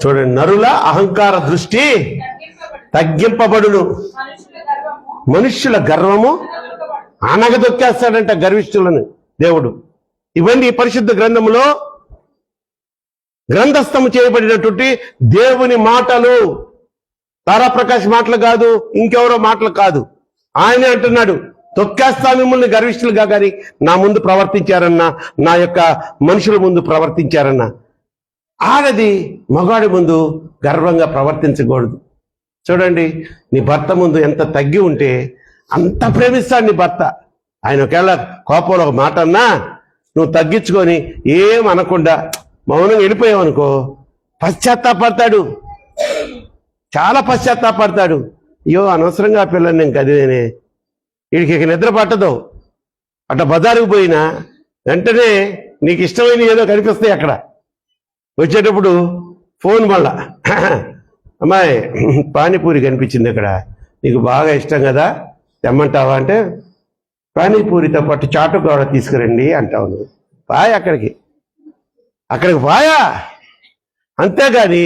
చూడండి, నరుల అహంకార దృష్టి తగ్గింపబడును, మనుష్యుల గర్వము అనగదొక్కేస్తాడంట గర్విష్ఠులను దేవుడు. ఇవన్నీ పరిశుద్ధ గ్రంథములో గ్రంథస్థము చేయబడినటువంటి దేవుని మాటలు. తారాప్రకాష్ మాటలు కాదు, ఇంకెవరో మాటలు కాదు. ఆయనే అంటున్నాడు, తొక్కేస్తా మిమ్మల్ని గర్విష్ఠులుగా, కానీ నా ముందు ప్రవర్తించారన్నా, నా యొక్క మనుషుల ముందు ప్రవర్తించారన్నా. ఆడది మగాడి ముందు గర్వంగా ప్రవర్తించకూడదు. చూడండి, నీ భర్త ముందు ఎంత తగ్గి ఉంటే అంత ప్రేమిస్తాడు నీ భర్త. ఆయన ఒకవేళ కోపంలో ఒక మాట అన్నా నువ్వు తగ్గించుకొని ఏం అనకుండా మౌనంగా వెళ్ళిపోయావనుకో, పశ్చాత్తాపడతాడు, చాలా పశ్చాత్తాపడతాడు. అయ్యో అనవసరంగా ఆ పిల్లని నేను కదిలేనే, వీడికి ఇక నిద్ర పట్టదు. అట్లా బజారుకు పోయినా వెంటనే నీకు ఇష్టమైన ఏదో కనిపిస్తాయి అక్కడ. వచ్చేటప్పుడు ఫోన్ వల్ల అమ్మాయి పానీపూరి కనిపించింది ఇక్కడ, నీకు బాగా ఇష్టం కదా, తెమ్మంటావా అంటే పానీపూరితో పాటు చాటు కూడా తీసుకురండి అంటావు. నువ్వు పాయ అక్కడికి పాయా. అంతేగాని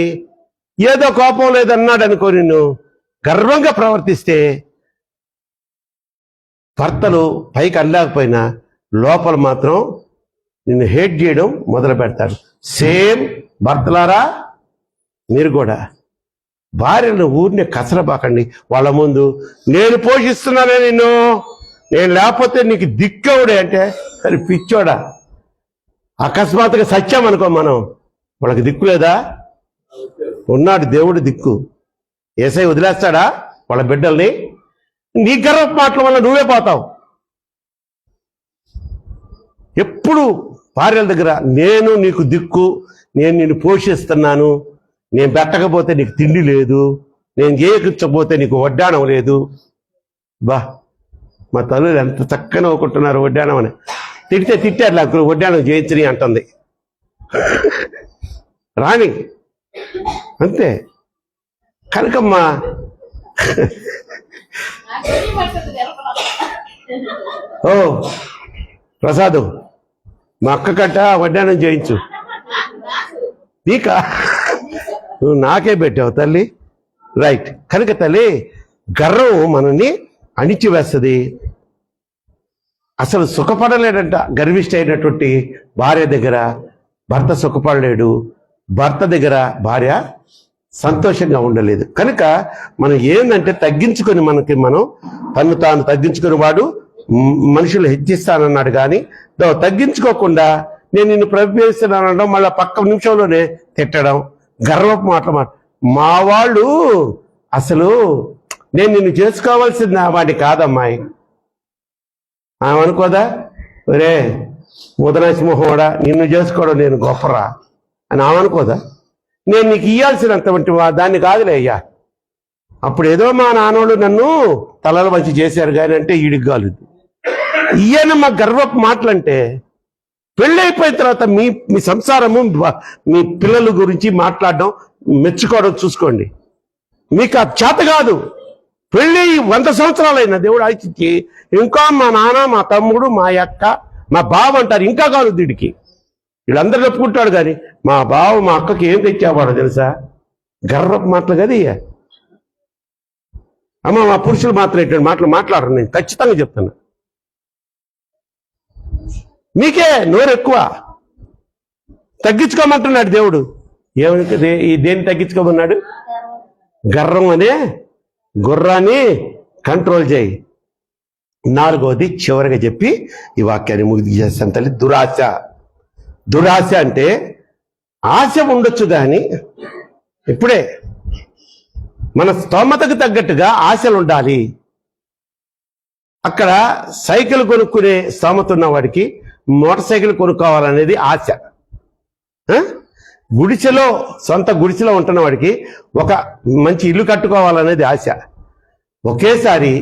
ఏదో కోపం లేదన్నాడు అనుకో, నిన్ను గర్వంగా ప్రవర్తిస్తే భర్తలు పైకి అనలేకపోయినా లోపల మాత్రం నిన్ను హేట్ చేయడం మొదలు పెడతాడు. సేమ్ భర్తలారా మీరు కూడా భార్యను ఊరిని కసరబాకండి. వాళ్ళ ముందు నేను పోషిస్తున్నానే నిన్ను, నేను లేకపోతే నీకు దిక్కవుడే అంటే సరే పిచ్చోడా. అకస్మాత్తుగా సత్యం అనుకో మనం, వాళ్ళకి దిక్కు లేదా? ఉన్నాడు దేవుడు దిక్కు. యేసయ్య వదిలేస్తాడా వాళ్ళ బిడ్డల్ని? నీ గర్వపు మాటల వల్ల నువ్వే పోతావు. ఎప్పుడు భార్యల దగ్గర నేను నీకు దిక్కు, నేను నిన్ను పోషిస్తున్నాను, నేను పెట్టకపోతే నీకు తిండి లేదు, నేను చేయకపోతే నీకు వడ్డాణం లేదు. బా మా తల్లులు ఎంత చక్కగా నవ్వుకుంటున్నారు వడ్డాణం అని. తిట్టారు నాకు వడ్డాణం చేయించని అంటుంది రాణి. అంతే కనుకమ్మా ఓ ప్రసాదు మా అక్క కట్ట వడ్డాణం చేయించు. నీకా? నువ్వు నాకే పెట్టావు తల్లి. రైట్. కనుక తల్లి గర్వం మనల్ని అణిచివేస్తుంది. అసలు సుఖపడలేడంట గర్విష్ఠ అయినటువంటి భార్య దగ్గర భర్త సుఖపడలేడు, భర్త దగ్గర భార్య సంతోషంగా ఉండలేదు. కనుక మనం ఏంటంటే తగ్గించుకొని మనం తను తాను తగ్గించుకుని వాడు మనుషులు హెచ్చిస్తానన్నాడు. కానీ తగ్గించుకోకుండా నేను నిన్ను ప్రవేశిస్తున్నానడం, మళ్ళీ పక్క నిమిషంలోనే తిట్టడం, గర్వపు మాట. మా వాళ్ళు అసలు నేను నిన్ను చేసుకోవాల్సింది వాడి కాదమ్మాయి. ఆమె అనుకోదా, ఒరే ముదనసింహోడా నిన్ను చేసుకోవడం నేను గొప్పరా అని ఆమె అనుకోదా? నేను నీకు ఇయ్యాల్సినంతవంటి దాన్ని కాదులే అయ్యా. అప్పుడు ఏదో మా నాన్నోళ్ళు నన్ను తలలు వంచి చేశారు కానీ అంటే ఈడికి కాలేదు. ఈయన మా గర్వపు మాటలంటే పెళ్ళి అయిపోయిన తర్వాత మీ సంసారము మీ పిల్లల గురించి మాట్లాడడం మెచ్చుకోవడం చూసుకోండి. మీకు ఆ చేత కాదు. పెళ్ళి 100 సంవత్సరాలైనా దేవుడు ఆలోచించి ఇంకా మా నాన్న, మా తమ్ముడు, మా అక్క, మా బావ అంటారు. ఇంకా కాదు వీడికి, వీళ్ళందరూ చెప్పుకుంటాడు. కానీ మా బావ మా అక్కకి ఏం తెచ్చేవాడో తెలుసా? గర్వపు మాటలు కదా ఇయ్య. అమ్మ మా పురుషులు మాత్రం ఇటువంటి మాటలు మాట్లాడరు. నేను ఖచ్చితంగా చెప్తున్నా. మీకే నోరు ఎక్కువ. తగ్గించుకోమంటున్నాడు దేవుడు. దేన్ని తగ్గించుకోమన్నాడు? గర్వం అనే గుర్రాన్ని కంట్రోల్ చేయి. 4వది చివరిగా చెప్పి ఈ వాక్యాన్ని ముగిది చేస్తాను తల్లి. దురాశ. దురాశ అంటే ఆశ ఉండొచ్చు కానీ ఇప్పుడే మన స్తోమతకు తగ్గట్టుగా ఆశలు ఉండాలి. అక్కడ సైకిల్ కొనుక్కునే స్తోమత ఉన్న వాడికి మోటార్ సైకిల్ కొనుక్కోవాలనేది ఆశ. గుడిసెలో సొంత గుడిసెలో ఉంటున్న వాడికి ఒక మంచి ఇల్లు కట్టుకోవాలనేది ఆశ. ఒకేసారి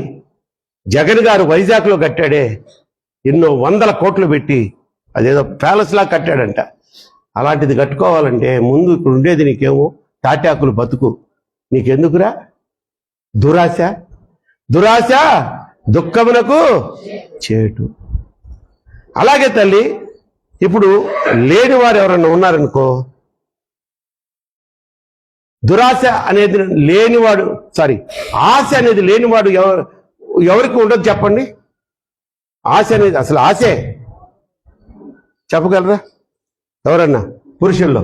జగన్ గారు వైజాగ్లో కట్టాడే, ఎన్నో 100 కోట్లు పెట్టి అదేదో ప్యాలెస్ లా కట్టాడంట. అలాంటిది కట్టుకోవాలంటే ముందు ఇప్పుడు ఉండేది నీకేమో తాటాకులు బతుకు. నీకెందుకురా దురాశ? దురాశ దుఃఖమునకు చేటు. అలాగే తల్లి ఇప్పుడు లేనివారు ఎవరన్నా ఉన్నారనుకో, దురాశ అనేది లేనివాడు ఆశ అనేది లేనివాడు ఎవరికి ఉండదు చెప్పండి? ఆశ అనేది అసలు ఆశే చెప్పగలరా ఎవరన్నా? పురుషుల్లో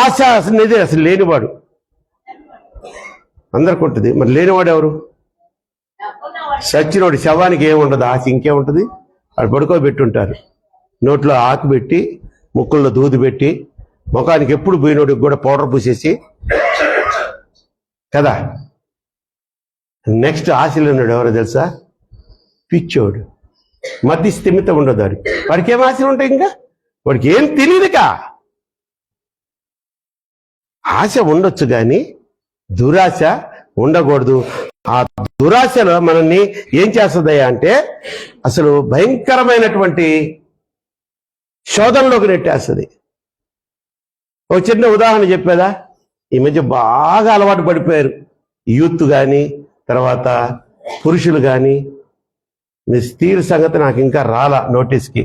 ఆశ అనేది అసలు లేనివాడు అందరికి ఉంటుంది. మరి లేనివాడు ఎవరు? సచ్చినోడు. శవానికి ఏముండదు ఆశ, ఇంకేముంటుంది? వాడు పడుకోబెట్టుంటారు. నోట్లో ఆకు పెట్టి, ముక్కుల్లో దూది పెట్టి, ముఖానికి ఎప్పుడు పోయినోడికి కూడా పౌడర్ పూసేసి కదా. నెక్స్ట్ ఆశలు ఉన్నాడు ఎవరో తెలుసా? పిచ్చోడు. మధ్య స్థిమితం ఉండదు వాడికి ఏం ఆశలు ఉంటాయి? ఇంకా వాడికి ఏం తెలియదుగా. ఆశ ఉండొచ్చు కానీ దురాశ ఉండకూడదు. ఆ దురాశలో మనల్ని ఏం చేస్తుందయ్యా అంటే అసలు భయంకరమైనటువంటి శోధనలోకి నెట్టేస్తుంది. ఒక చిన్న ఉదాహరణ చెప్పేదా? ఈ మధ్య బాగా అలవాటు పడిపోయారు యూత్ కానీ, తర్వాత పురుషులు కానీ. మీ స్త్రీల సంగతి నాకు ఇంకా రాలా నోటీస్కి.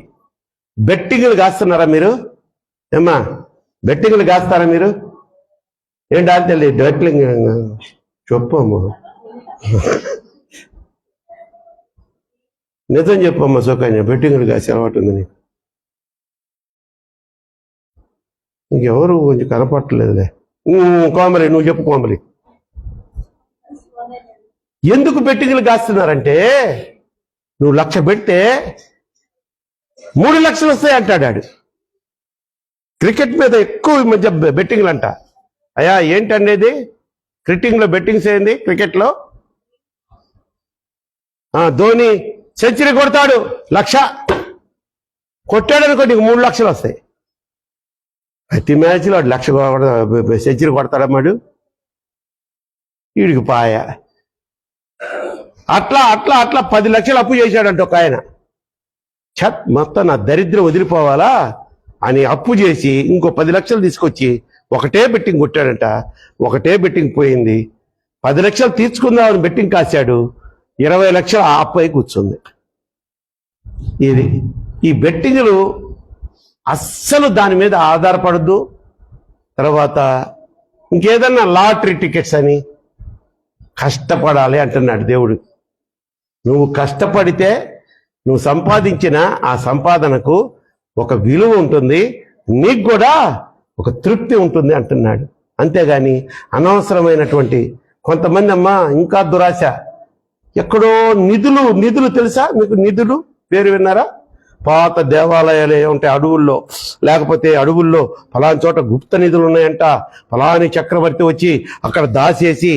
బెట్టింగ్లు కాస్తున్నారా మీరు? ఏమ్మా, బెట్టింగ్లు కాస్తారా మీరు? ఏంటి అంటే బెట్టింగ్ చెప్పమ్మా, నిజం చెప్పమ్మా సుకన్య, బెట్టింగ్లు కాసి అలవాటు ఉంది నీకు? ఇంకెవరు కొంచెం కనపట్టలేదులే. కోమలి, నువ్వు చెప్పు కోమలి. ఎందుకు బెట్టింగ్లు కాస్తున్నారంటే, నువ్వు 1,00,000 పెడితే 3 లక్షలు వస్తాయి అంటాడు. క్రికెట్ మీద ఎక్కువ ఈ మధ్య బెట్టింగ్లు అంట. అయ్యా ఏంటనేది? క్రికెట్లో బెట్టింగ్స్ ఏంది? క్రికెట్లో ధోని సెంచరీ కొడతాడు, 1,00,000 కొట్టాడు అనుకో, నీకు 3 లక్షలు వస్తాయి. ప్రతి మ్యాచ్లో 1,00,000 సెంచరీ కొడతాడమ్మాడు, వీడికి పాయ. అట్లా అట్లా అట్లా 10 లక్షలు అప్పు చేశాడంట ఒక ఆయన. మొత్తం నా దరిద్రం వదిలిపోవాలా అని అప్పు చేసి ఇంకో 10 లక్షలు తీసుకొచ్చి ఒకటే బెట్టింగ్ కొట్టాడంట. ఒకటే బెట్టింగ్ పోయింది. 10 లక్షలు తీర్చుకుందామని బెట్టింగ్ కాశాడు, 20 లక్షలు ఆ అప్పు అయి కూర్చుంది. ఈ బెట్టింగ్లు అస్సలు దాని మీద ఆధారపడద్దు. తర్వాత ఇంకేదన్నా లాటరీ టికెట్స్ అని కష్టపడాలి అంటున్నాడు దేవుడు. నువ్వు కష్టపడితే నువ్వు సంపాదించిన ఆ సంపాదనకు ఒక విలువ ఉంటుంది, నీకు కూడా ఒక తృప్తి ఉంటుంది అంటున్నాడు. అంతేగాని అనవసరమైనటువంటి కొంతమంది అమ్మా ఇంకా దురాశ. ఎక్కడో నిధులు తెలుసా మీకు? నిధులు పేరు విన్నారా? పాత దేవాలయాలు ఉంటాయి అడవుల్లో, లేకపోతే అడవుల్లో ఫలాని చోట గుప్త నిధులు ఉన్నాయంట, ఫలాని చక్రవర్తి వచ్చి అక్కడ దాసేసి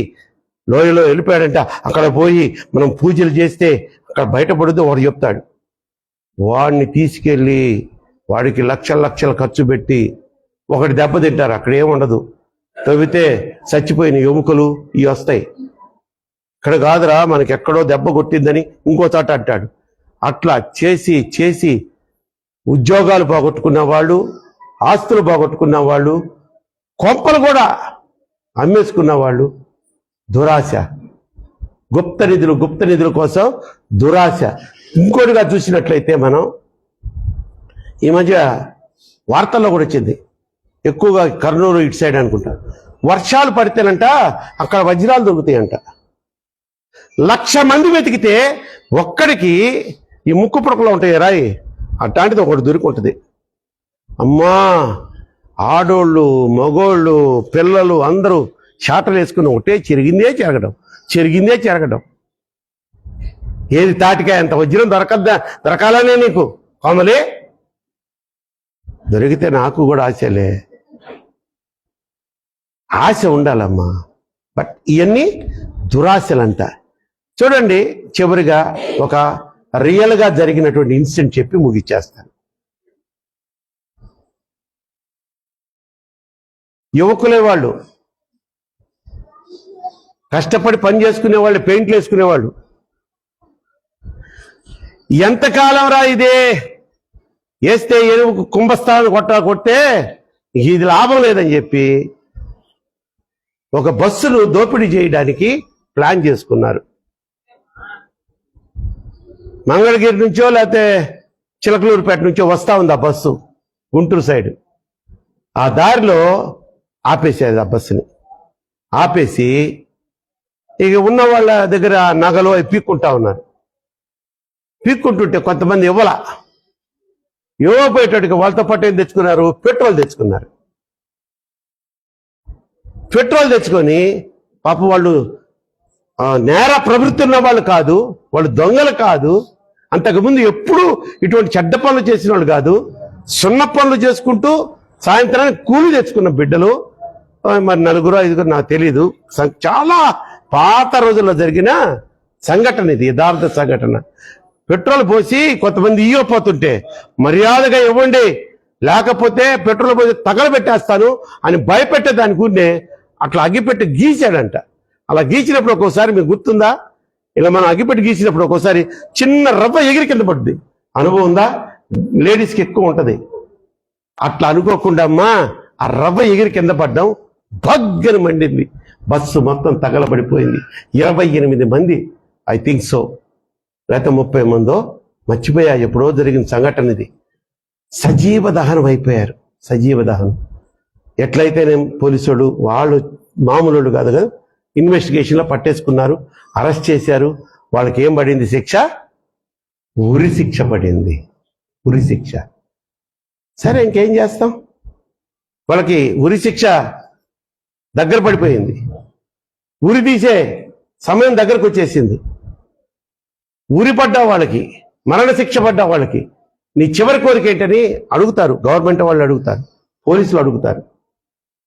లోయలో వెళ్ళిపోయాడంట, అక్కడ పోయి మనం పూజలు చేస్తే అక్కడ బయటపడుతూ వాడు చెప్తాడు. వాడిని తీసుకెళ్ళి వాడికి లక్షలు ఖర్చు పెట్టి ఒకటి దెబ్బతింటారు. అక్కడ ఏముండదు, తవ్వితే చచ్చిపోయిన ఎముకలు ఇవి వస్తాయి. ఇక్కడ కాదురా మనకి ఎక్కడో దెబ్బ కొట్టిందని ఇంకో చోట అంటాడు. అట్లా చేసి ఉద్యోగాలు పోగొట్టుకున్న వాళ్ళు, ఆస్తులు పోగొట్టుకున్న వాళ్ళు, కొంపలు కూడా అమ్మేసుకున్న వాళ్ళు. దురాశ, గుప్త నిధుల కోసం దురాశ. ఇంకోటిగా చూసినట్లయితే మనం ఈ మధ్య వార్తల్లో కూడా వచ్చింది, ఎక్కువగా కర్నూలు ఇటు సైడ్ అనుకుంటా, వర్షాలు పడితేనంట అక్కడ వజ్రాలు దొరుకుతాయంట. 1,00,000 మంది వెతికితే ఒక్కడికి ఈ ముక్కు పుడకలో ఉంటాయి రాయి, అట్లాంటిది ఒకటి దొరికి. అమ్మా, ఆడోళ్ళు మగోళ్ళు పిల్లలు అందరూ షాటలు వేసుకుని ఒకటే చెరిగిందే చెరగడం. ఏది తాటికాయ అంత వజ్రం దొరకాలనే నీకు కోమలే? దొరికితే నాకు కూడా ఆశలే, ఆశ ఉండాలమ్మా. బట్ ఇవన్నీ దురాశలంట. చూడండి, చివరిగా ఒక రియల్గా జరిగినటువంటి ఇన్సిడెంట్ చెప్పి ముగిచ్చేస్తాను. యువకులే వాళ్ళు, కష్టపడి పని చేసుకునేవాళ్ళు, పెయింట్లు వేసుకునేవాళ్ళు. ఎంతకాలం రా ఇదే వేస్తే ఎరువు కుంభస్థానం కొడితే ఇది లాభం లేదని చెప్పి ఒక బస్సును దోపిడీ చేయడానికి ప్లాన్ చేసుకున్నారు. మంగళగిరి నుంచో లేకపోతే చిలకలూరుపేట నుంచో వస్తా ఉంది ఆ బస్సు గుంటూరు సైడ్. ఆ దారిలో ఆపేసేది, ఆ బస్సుని ఆపేసి ఇక ఉన్న వాళ్ళ దగ్గర నగలు అవి పీక్కుంటా ఉన్నారు. పీక్కుంటుంటే కొంతమంది ఇవ్వబోయేటట్టుగా వాళ్ళతో పాటు ఏం తెచ్చుకున్నారు? పెట్రోల్ తెచ్చుకొని పాపం వాళ్ళు నేర ప్రవృత్తి ఉన్న వాళ్ళు కాదు, వాళ్ళు దొంగలు కాదు, అంతకుముందు ఎప్పుడు ఇటువంటి చెడ్డ పనులు చేసిన వాళ్ళు కాదు, సున్న పనులు చేసుకుంటూ సాయంత్రానికి కూలి తెచ్చుకున్న బిడ్డలు. మరి 4-5 నాకు తెలీదు. చాలా పాత రోజుల్లో జరిగిన సంఘటన ఇది, యథార్థ సంఘటన. పెట్రోల్ పోసి కొంతమంది ఇవ్వపోతుంటే మర్యాదగా ఇవ్వండి, లేకపోతే పెట్రోల్ పోసి తగలబెట్టేస్తాను అని భయపెట్టే దాని గురినే అట్లా అగ్గిపెట్టి గీసాడంట. అలా గీచినప్పుడు ఒక్కోసారి మీకు గుర్తుందా? ఇలా మనం అగ్గిపెట్టి గీసినప్పుడు ఒక్కోసారి చిన్న రవ్వ ఎగిరి కింద పడుతుంది. అనుభవం ఉందా? లేడీస్కి ఎక్కువ ఉంటుంది. అట్లా అనుకోకుండా అమ్మా ఆ రవ్వ ఎగిరి కింద పడ్డాం, భగ్గన మండింది, బస్సు మొత్తం తగలబడిపోయింది. 28 మంది, ఐ థింక్ సో, లేకపోతే 30 మందో, మర్చిపోయా, ఎప్పుడో జరిగిన సంఘటన ఇది. సజీవ దహనం అయిపోయారు, సజీవ దహనం. ఎట్లయితేనే పోలీసులు వాళ్ళు మామూలు కాదు కదా, ఇన్వెస్టిగేషన్లో పట్టేసుకున్నారు, అరెస్ట్ చేశారు. వాళ్ళకి ఏం పడింది శిక్ష? ఉరి శిక్ష పడింది, ఉరి శిక్ష. సరే, ఇంకేం చేస్తాం, వాళ్ళకి ఉరి శిక్ష దగ్గర పడిపోయింది, ఉరి తీసే సమయం దగ్గరకు వచ్చేసింది. ఉరి పడ్డా వాళ్ళకి, మరణ శిక్ష పడ్డా వాళ్ళకి నీ చివరి కోరిక ఏంటని అడుగుతారు, గవర్నమెంట్ వాళ్ళు అడుగుతారు, పోలీసులు అడుగుతారు.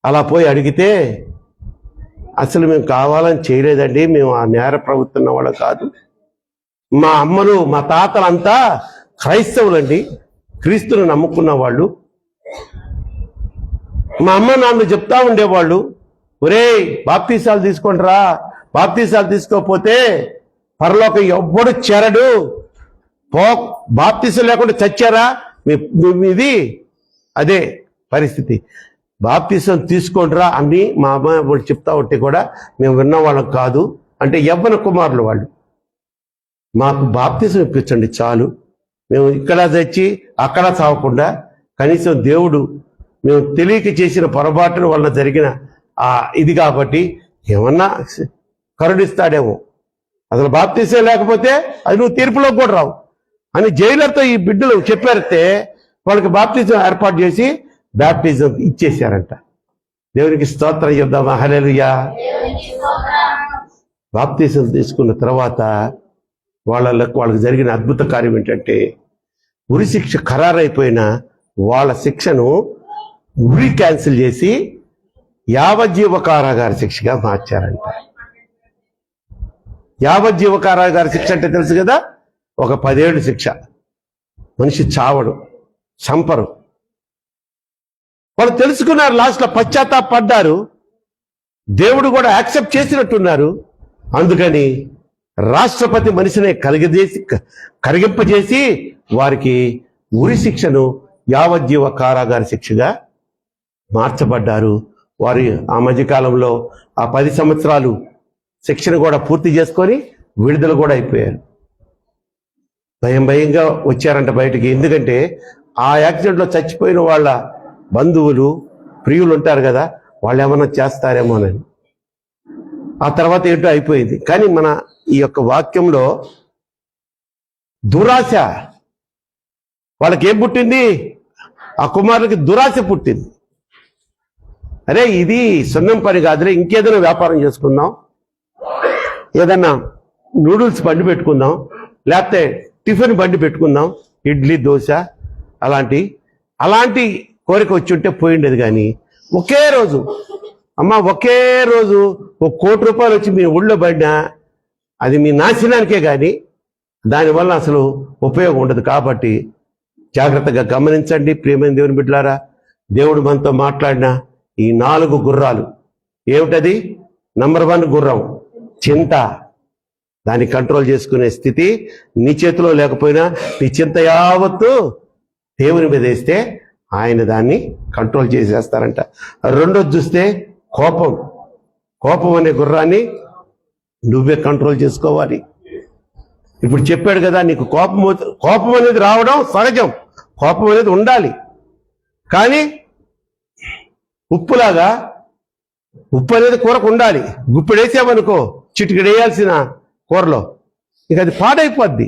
అలా పోయి అడిగితే అసలు మేము కావాలని చేయలేదండి, మేము ఆ నేర ప్రవర్తన వాళ్ళు కాదు, మా అమ్మలు మా తాతలంతా క్రైస్తవులండి, క్రీస్తును నమ్ముకున్న వాళ్ళు, మా అమ్మ నాన్న చెప్తా ఉండేవాళ్ళు, ఒరేయ్ బాప్తీసాలు తీసుకుంటారా, బాప్తీసాలు తీసుకోకపోతే పరలోకం ఎవ్వడు చేరడు, బాప్తీసం లేకుండా చచ్చారా ఇది అదే పరిస్థితి, బాప్తీసం తీసుకుంటారా అని మా అమ్మ వాళ్ళు చెప్తా ఉంటే కూడా మేము విన్నవాళ్ళం కాదు. అంటే యవ్వన కుమారులు వాళ్ళు, మాకు బాప్తీసం ఇప్పించండి చాలు, మేము ఇక్కడ తెచ్చి అక్కడ చావకుండా, కనీసం దేవుడు మేము తెలియక చేసిన పొరపాటున వల్ల జరిగిన ఇది కాబట్టి ఏమన్నా కరుణిస్తాడేమో, అసలు బాప్తీసం లేకపోతే అది నువ్వు తీర్పులోకి కూడా రావు అని జైలర్తో ఈ బిడ్డలు చెప్పారితే వాళ్ళకి బాప్తిజం ఏర్పాటు చేసి బాప్టిజం ఇచ్చేశారంట. దేవునికి స్తోత్రం చెప్దామా, హల్లెలూయా. బాప్తిజం తీసుకున్న తర్వాత వాళ్ళకి జరిగిన అద్భుత కార్యం ఏంటంటే, ఉరి శిక్ష ఖరారైపోయిన వాళ్ళ శిక్షను ఉరి క్యాన్సిల్ చేసి యావజ్జీవ కారాగార శిక్షగా మార్చారంట. యావజ్జీవ కారాగార శిక్ష అంటే తెలుసు కదా, ఒక 10 ఏళ్ళు శిక్ష, మనిషి చావడు, చంపరు. వాళ్ళు తెలుసుకున్నారు, లాస్ట్లో పశ్చాత్తాపడ్డారు, దేవుడు కూడా యాక్సెప్ట్ చేసినట్టున్నారు. అందుకని రాష్ట్రపతి మనిషిని కరిగింపజేసి వారికి ఉరి శిక్షను యావజ్జీవ కారాగార శిక్షగా మార్చబడ్డారు. వారి ఆ మధ్యకాలంలో ఆ 10 సంవత్సరాలు శిక్షను కూడా పూర్తి చేసుకొని విడుదల కూడా అయిపోయారు. భయంగా వచ్చారంట బయటికి. ఎందుకంటే ఆ యాక్సిడెంట్లో చచ్చిపోయిన వాళ్ళ బంధువులు ప్రియులు ఉంటారు కదా, వాళ్ళు ఏమన్నా చేస్తారేమోనని. ఆ తర్వాత ఏంటో అయిపోయింది. కానీ మన ఈ యొక్క వాక్యంలో దురాశ, వాళ్ళకి ఏం పుట్టింది? ఆ కుమారులకి దురాశ పుట్టింది. అరే ఇది సున్నం పని కాదులే, ఇంకేదైనా వ్యాపారం చేసుకుందాం, ఏదన్నా నూడిల్స్ బండి పెట్టుకుందాం, లేకపోతే టిఫిన్ బండి పెట్టుకుందాం, ఇడ్లీ దోశ అలాంటి కోరిక వచ్చి ఉంటే పోయిండేది. కానీ ఒకే రోజు ఒకే రోజు ₹1 కోటి వచ్చి మీ ఊళ్ళో పడినా అది మీ నాశనానికే, కానీ దానివల్ల అసలు ఉపయోగం ఉండదు. కాబట్టి జాగ్రత్తగా గమనించండి ప్రియమైన దేవుని బిడ్డలారా. దేవుడు మనతో మాట్లాడిన ఈ 4 గుర్రాలు ఏమిటది? నంబర్ 1 గుర్రం చింత. దాన్ని కంట్రోల్ చేసుకునే స్థితి నీ చేతిలో లేకపోయినా నీ చింత యావత్తు దేవుని మీద వేస్తే ఆయన దాన్ని కంట్రోల్ చేసేస్తారంట. రెండోది చూస్తే కోపం అనే గుర్రాన్ని నువ్వే కంట్రోల్ చేసుకోవాలి. ఇప్పుడు చెప్పాడు కదా, నీకు కోపం అనేది రావడం సహజం, కోపం అనేది ఉండాలి. కానీ ఉప్పులాగా ఉప్పు అనేది కూరకు ఉండాలి. గుప్పెడేసామనుకో, చిటికెడు వేయాల్సిన కూరలో, ఇక అది పాడైపోద్ది.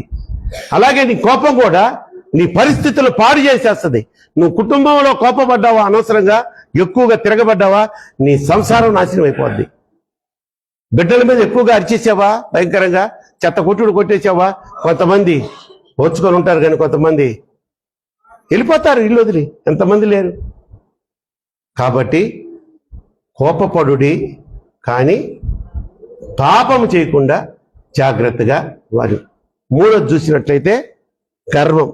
అలాగే నీ కోపం కూడా నీ పరిస్థితులు పాడు చేసేస్తుంది. నువ్వు కుటుంబంలో కోపపడ్డావా, అనవసరంగా ఎక్కువగా తిరగబడ్డావా, నీ సంసారం నాశనం అయిపోద్ది. బిడ్డల మీద ఎక్కువగా అరిచేసావా, భయంకరంగా చెత్త కొట్టేసావా, కొంతమంది ఓర్చుకొని ఉంటారు, కానీ కొంతమంది వెళ్ళిపోతారు ఇల్లు వదిలి. ఎంతమంది లేరు. కాబట్టి కోపపడుడి, కానీ పాపము చేయకుండా జాగ్రత్తగా వారు. మూడోది చూసినట్లయితే గర్వం.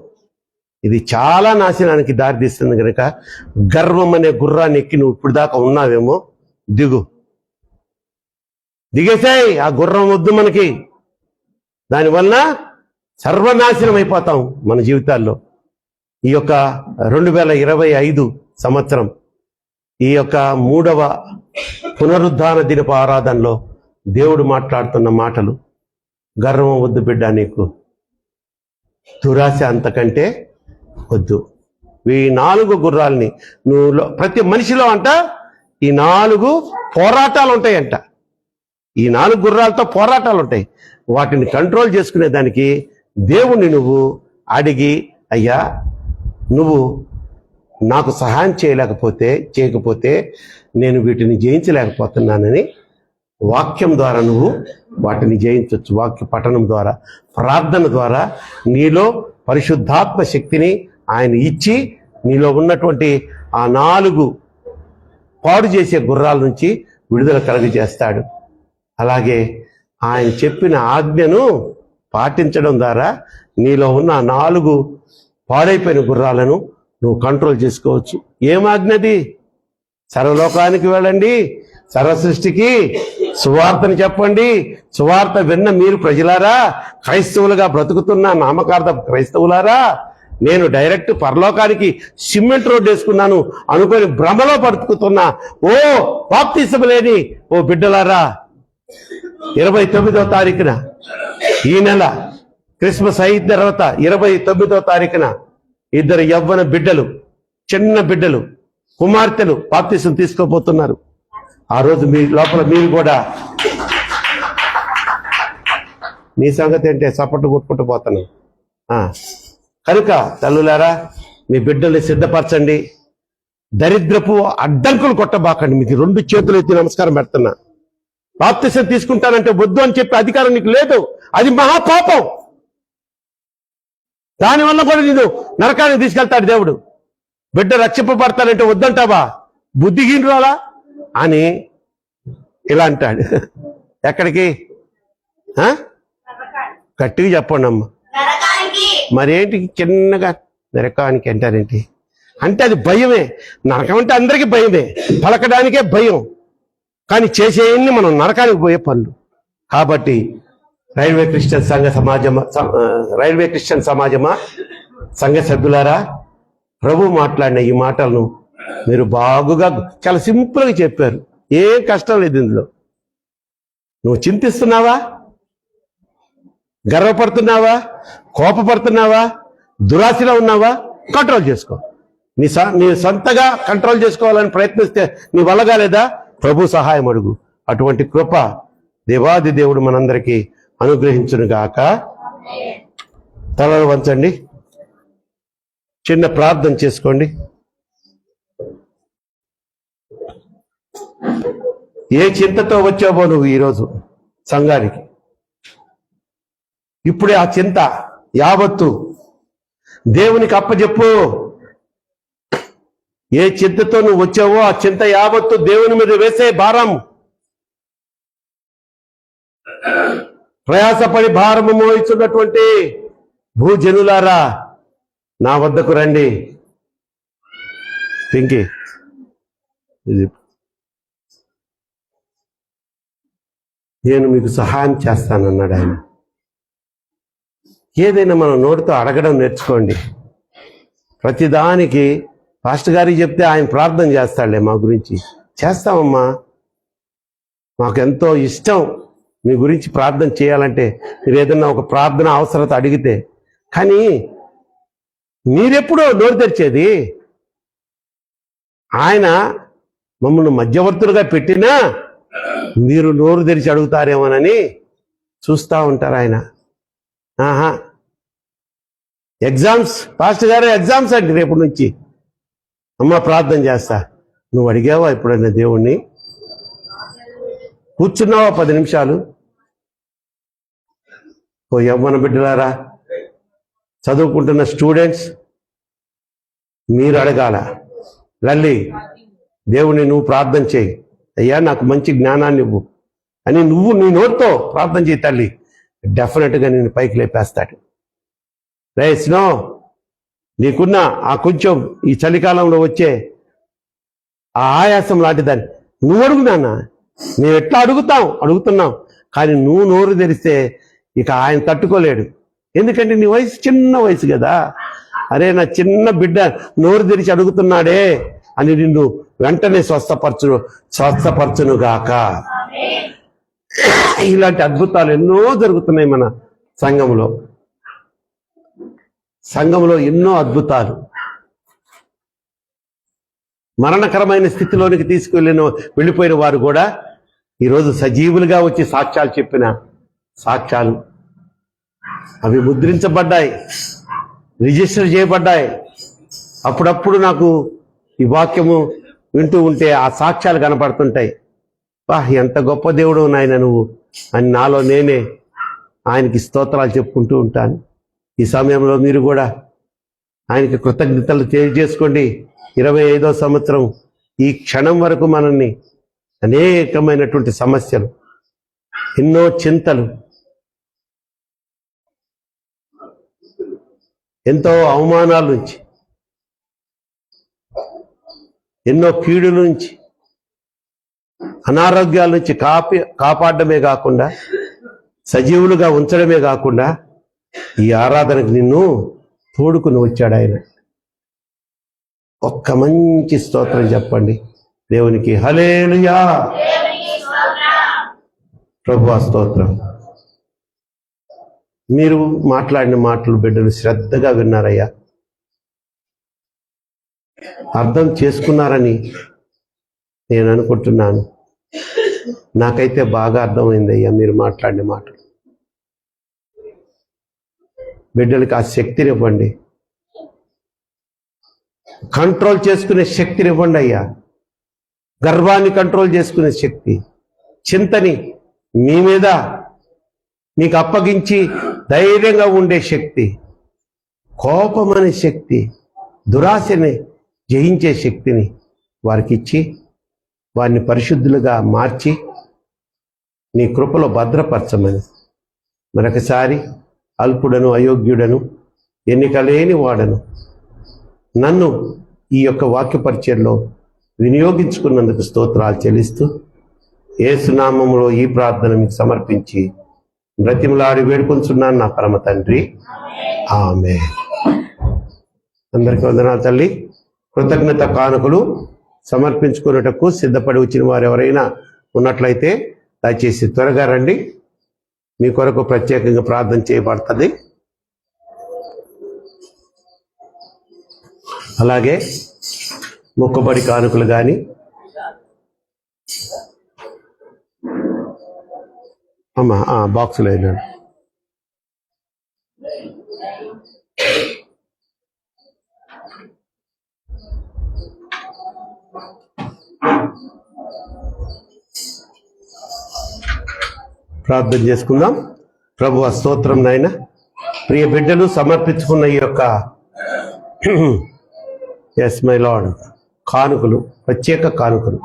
ఇది చాలా నాశనానికి దారితీస్తుంది కనుక గర్వం అనే గుర్రాన్ని ఎక్కి నువ్వు ఇప్పుడు దాకా ఉన్నావేమో, దిగేసాయి. ఆ గుర్రం వద్దు మనకి. దానివల్ల సర్వనాశనం అయిపోతాం మన జీవితాల్లో. ఈ యొక్క 2025 సంవత్సరం ఈ యొక్క 3వ పునరుద్ధాన దినపు ఆరాధనలో దేవుడు మాట్లాడుతున్న మాటలు, గర్వం వద్దు బిడ్డ, నీకు దురాశ అంతకంటే వద్దు. ఈ 4 గుర్రాలని నువ్వు ప్రతి మనిషిలో అంట ఈ 4 పోరాటాలు ఉంటాయంట. ఈ 4 గుర్రాలతో పోరాటాలు ఉంటాయి. వాటిని కంట్రోల్ చేసుకునే దానికి దేవుణ్ణి నువ్వు అడిగి, అయ్యా నువ్వు నాకు సహాయం చేయకపోతే నేను వీటిని జయించలేకపోతున్నానని వాక్యం ద్వారా నువ్వు వాటిని జయించవచ్చు. వాక్య పఠనం ద్వారా, ప్రార్థన ద్వారా నీలో పరిశుద్ధాత్మ శక్తిని ఆయన ఇచ్చి నీలో ఉన్నటువంటి ఆ 4 పాడు చేసే గుర్రాల నుంచి విడుదల కలుగజేస్తాడు. అలాగే ఆయన చెప్పిన ఆజ్ఞను పాటించడం ద్వారా నీలో ఉన్న 4 పాడైపోయిన గుర్రాలను నువ్వు కంట్రోల్ చేసుకోవచ్చు. ఏం ఆజ్ఞది? సర్వలోకానికి వెళ్ళండి, సర్వ సృష్టికి సువార్తను చెప్పండి. సువార్త విన్న మీరు ప్రజలారా, క్రైస్తవులుగా బ్రతుకుతున్న నామకార్థ క్రైస్తవులారా, నేను డైరెక్ట్ పరలోకానికి సిమెంట్ రోడ్డు వేసుకున్నాను అనుకొని భ్రమలో బ్రతుకుతున్నా ఓ బాప్తిసం లేని ఓ బిడ్డలారా, 29వ తారీఖున ఈ నెల క్రిస్మస్ అయిన తర్వాత 29వ తారీఖున 2 యవ్వన బిడ్డలు, చిన్న బిడ్డలు, కుమార్తెలు బాప్తిసం తీసుకోబోతున్నారు. ఆ రోజు మీ లోపల మీరు కూడా, నీ సంగతి అంటే సపట్టు కొట్టుకుంటూ పోతున్నాం. కనుక తల్లులారా, మీ బిడ్డల్ని సిద్ధపరచండి. దరిద్రపు అడ్డంకులు కొట్టబాకండి. మీకు 2 చేతులు ఎత్తి నమస్కారం పెడుతున్నా. బాప్తిసం తీసుకుంటానంటే వద్దు అని చెప్పి అధికారం నీకు లేదు. అది మహాపాపం. దానివల్ల కూడా నేను నరకానికి తీసుకెళ్తాడు దేవుడు. బిడ్డ రక్షింపబడతానంటే వద్దంటావా? బుద్ధిహీనురాలా అని ఇలా అంటాడు. ఎక్కడికి? గట్టిగా చెప్పండి అమ్మ. మరేంటి చిన్నగా నరకానికి అంటారేంటి? అంటే అది భయమే. నరకం అంటే అందరికీ భయమే, పలకడానికే భయం. కానీ చేసేయన్ని మనం నరకానికి పోయే పనులు. కాబట్టి రైల్వే క్రిస్టియన్ సమాజమా, సంఘ సభ్యులారా, ప్రభు మాట్లాడిన ఈ మాటలను మీరు బాగుగా చాలా సింపుల్గా చెప్పారు. ఏం కష్టం లేదు ఇందులో. నువ్వు చింతిస్తున్నావా? గర్వపడుతున్నావా? కోపపడుతున్నావా? దురాశలో ఉన్నావా? కంట్రోల్ చేసుకో. నీ సొంతగా కంట్రోల్ చేసుకోవాలని ప్రయత్నిస్తే నీ వల్ల కాలేదా? ప్రభు సహాయం అడుగు. అటువంటి కృప దేవాది దేవుడు మనందరికీ అనుగ్రహించునుగాక. తలలు వంచండి, చిన్న ప్రార్థన చేసుకోండి. ఏ చింతతో వచ్చావో నువ్వు ఈరోజు సంఘానికి, ఇప్పుడే ఆ చింత యావత్తు దేవునికి అప్పచెప్పు. ఏ చింతతో నువ్వు వచ్చావో ఆ చింత యావత్తు దేవుని మీద వేసే భారం. ప్రయాసపడి భారము మోయిస్తున్నటువంటి భూజనులారా, నా వద్దకు రండి. పింకి, నేను మీకు సహాయం చేస్తానన్నాడు ఆయన. ఏదైనా మనం నోటితో అడగడం నేర్చుకోండి. ప్రతిదానికి పాస్టర్ గారికి చెప్తే ఆయన ప్రార్థన చేస్తాడులే మా గురించి. చేస్తామమ్మా, మాకెంతో ఇష్టం మీ గురించి ప్రార్థన చేయాలంటే. మీరు ఏదన్నా ఒక ప్రార్థన అవసరత అడిగితే, కానీ మీరెప్పుడో నోరు తెరిచేది? ఆయన మమ్మల్ని మధ్యవర్తులుగా పెట్టినా మీరు నోరు తెరిచి అడుగుతారేమోనని చూస్తూ ఉంటారు ఆయన. ఎగ్జామ్స్, పాస్టర్ గారు ఎగ్జామ్స్ అండి రేపటి నుంచి. అమ్మ ప్రార్థన చేస్తా. నువ్వు అడిగావా ఎప్పుడైనా దేవుణ్ణి? కూర్చున్నావా 10 నిమిషాలు? ఓ యవ్వన బిడ్డలారా, చదువుకుంటున్న స్టూడెంట్స్, మీరు అడగాల. లల్లి, దేవుణ్ణి నువ్వు ప్రార్థన చేయి. అయ్యా నాకు మంచి జ్ఞానాన్ని ఇవ్వు అని నువ్వు నీ నోటితో ప్రార్థన చేయి తల్లి. డెఫినెట్గా నేను పైకి లేపేస్తాడు. రేస్నో, నీకున్న ఆ కొంచెం ఈ చలికాలంలో వచ్చే ఆ ఆయాసం లాంటిదాన్ని నువ్వు అడుగునానా. మేము ఎట్లా అడుగుతున్నాం. కానీ నువ్వు నోరు తెరిస్తే ఇక ఆయన తట్టుకోలేడు. ఎందుకంటే నీ వయసు చిన్న వయసు కదా. అరే నా చిన్న బిడ్డ నోరు తెరిచి అడుగుతున్నాడే అని నిన్ను వెంటనే స్వస్థపరచును గాక. ఇలాంటి అద్భుతాలు ఎన్నో జరుగుతున్నాయి మన సంఘంలో ఎన్నో అద్భుతాలు. మరణకరమైన స్థితిలోనికి వెళ్ళిపోయిన వారు కూడా ఈరోజు సజీవులుగా వచ్చి సాక్ష్యాలు చెప్పిన సాక్ష్యాలు అవి ముద్రించబడ్డాయి, రిజిస్టర్ చేయబడ్డాయి. అప్పుడప్పుడు నాకు ఈ వాక్యము వింటూ ఉంటే ఆ సాక్ష్యాలు కనపడుతుంటాయి. ఎంత గొప్ప దేవుడు నాయన నువ్వు అని నాలో నేనే ఆయనకి స్తోత్రాలు చెప్పుకుంటూ ఉంటాను. ఈ సమయంలో మీరు కూడా ఆయనకి కృతజ్ఞతలు తెలియజేసుకోండి. 25వ సంవత్సరం ఈ క్షణం వరకు మనల్ని అనేకమైనటువంటి సమస్యలు, ఎన్నో చింతలు, ఎంతో అవమానాల నుంచి, ఎన్నో కీడుల నుంచి, అనారోగ్యాల నుంచి కాపాడమే కాకుండా, సజీవులుగా ఉంచడమే కాకుండా ఈ ఆరాధనకు నిన్ను తోడుకుని వచ్చాడు ఆయన. ఒక్క మంచి స్తోత్రం చెప్పండి దేవునికి. హల్లెలూయా. ప్రభువా స్తోత్రం. మీరు మాట్లాడిన మాటలు బిడ్డలు శ్రద్ధగా విన్నారయ్యా, అర్థం చేసుకున్నారని నేను అనుకుంటున్నాను. నాకైతే బాగా అర్థమైందయ్యా మీరు మాట్లాడిన మాటలు. బిడ్డలకి ఆ శక్తినివ్వండి, కంట్రోల్ చేసుకునే శక్తినివ్వండి అయ్యా. గర్వాన్ని కంట్రోల్ చేసుకునే శక్తి, చింతని మీ మీద మీకు అప్పగించి ధైర్యంగా ఉండే శక్తి, కోపం అనే శక్తి, దురాశని జయించే శక్తిని వారికి ఇచ్చి వారిని పరిశుద్ధులుగా మార్చి నీ కృపలో భద్రపరచమని మరొకసారి అల్పుడను, అయోగ్యుడను, ఎన్నికలేని వాడను నన్ను ఈ యొక్క వాక్య పరిచయంలో వినియోగించుకున్నందుకు స్తోత్రాలు చెల్లిస్తూ యేసు నామములో ఈ ప్రార్థన మీకు సమర్పించి బ్రతిమలాడి వేడుకొంచున్నాను నా పరమ తండ్రి, ఆమేన్. అందరికీ వందనాలు తల్లి. కృతజ్ఞత కానుకలు సమర్పించుకున్నటకు సిద్ధపడి వచ్చిన వారు ఎవరైనా ఉన్నట్లయితే దయచేసి త్వరగా రండి. మీ కొరకు ప్రత్యేకంగా ప్రార్థన చేయబడుతుంది. అలాగే మొక్కుబడి కానుకలు కానీ అమ్మా బాక్సులో అయినాడు. ప్రార్థన చేసుకుందాం. ప్రభువా స్తోత్రం నాయన. ప్రియ బిడ్డలు సమర్పించుకున్న ఈ యొక్క ఎస్ మై లార్డ్ కానుకలు, ప్రత్యేక కానుకలు,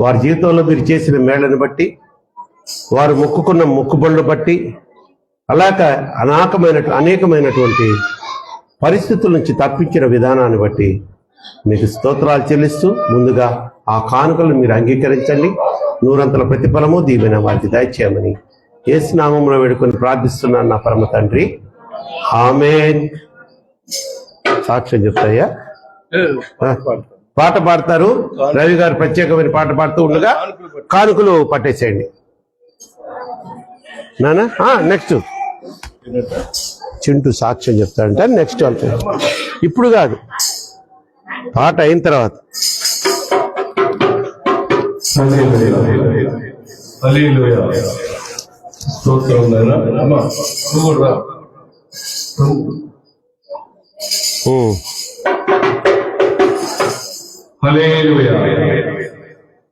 వారి జీవితంలో మీరు చేసిన మేళ్లను బట్టి, వారు మొక్కుకున్న మొక్కుబడులు బట్టి, అలాగే అనేకమైనటువంటి పరిస్థితుల నుంచి తప్పించిన విధానాన్ని బట్టి మీకు స్తోత్రాలు చెల్లిస్తూ ముందుగా ఆ కానుకలను మీరు అంగీకరించండి. నూరంతల ప్రతిఫలము దీవెన వారికి దయచేయమని యేసు నామములో వేడుకొని ప్రార్థిస్తున్నాను నా పరమ తండ్రి, ఆమేన్. సాక్ష్యం చెప్తాయా? పాట పాడతారు. రవి గారు ప్రత్యేకమైన పాట పాడుతూ ఉండగా కానుకలు పట్టేసేయండి నానా. నెక్స్ట్ చింటూ సాక్ష్యం చెప్తాడంటే నెక్స్ట్ వాళ్ళకి, ఇప్పుడు కాదు, పాట అయిన తర్వాత.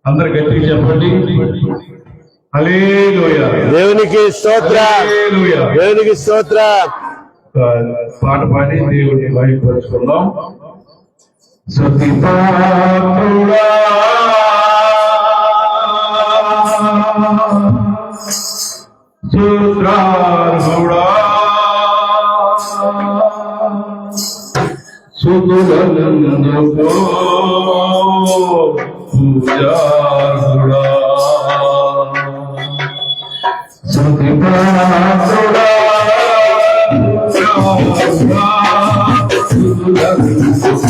అందరు గట్టిగా చెప్పండి. హల్లెలూయా. దేవునికి స్తోత్ర, దేవునికి స్తోత్ర. పాట పాడి దేవుడిని మహిమపరుచుకుందాం. స్తుతిపాత్రుడా స్తోత్రార్హుడా స్తుతులందుకో పూజార్హుడా స్తుతిపాత్రుడా స్తుతులందుకో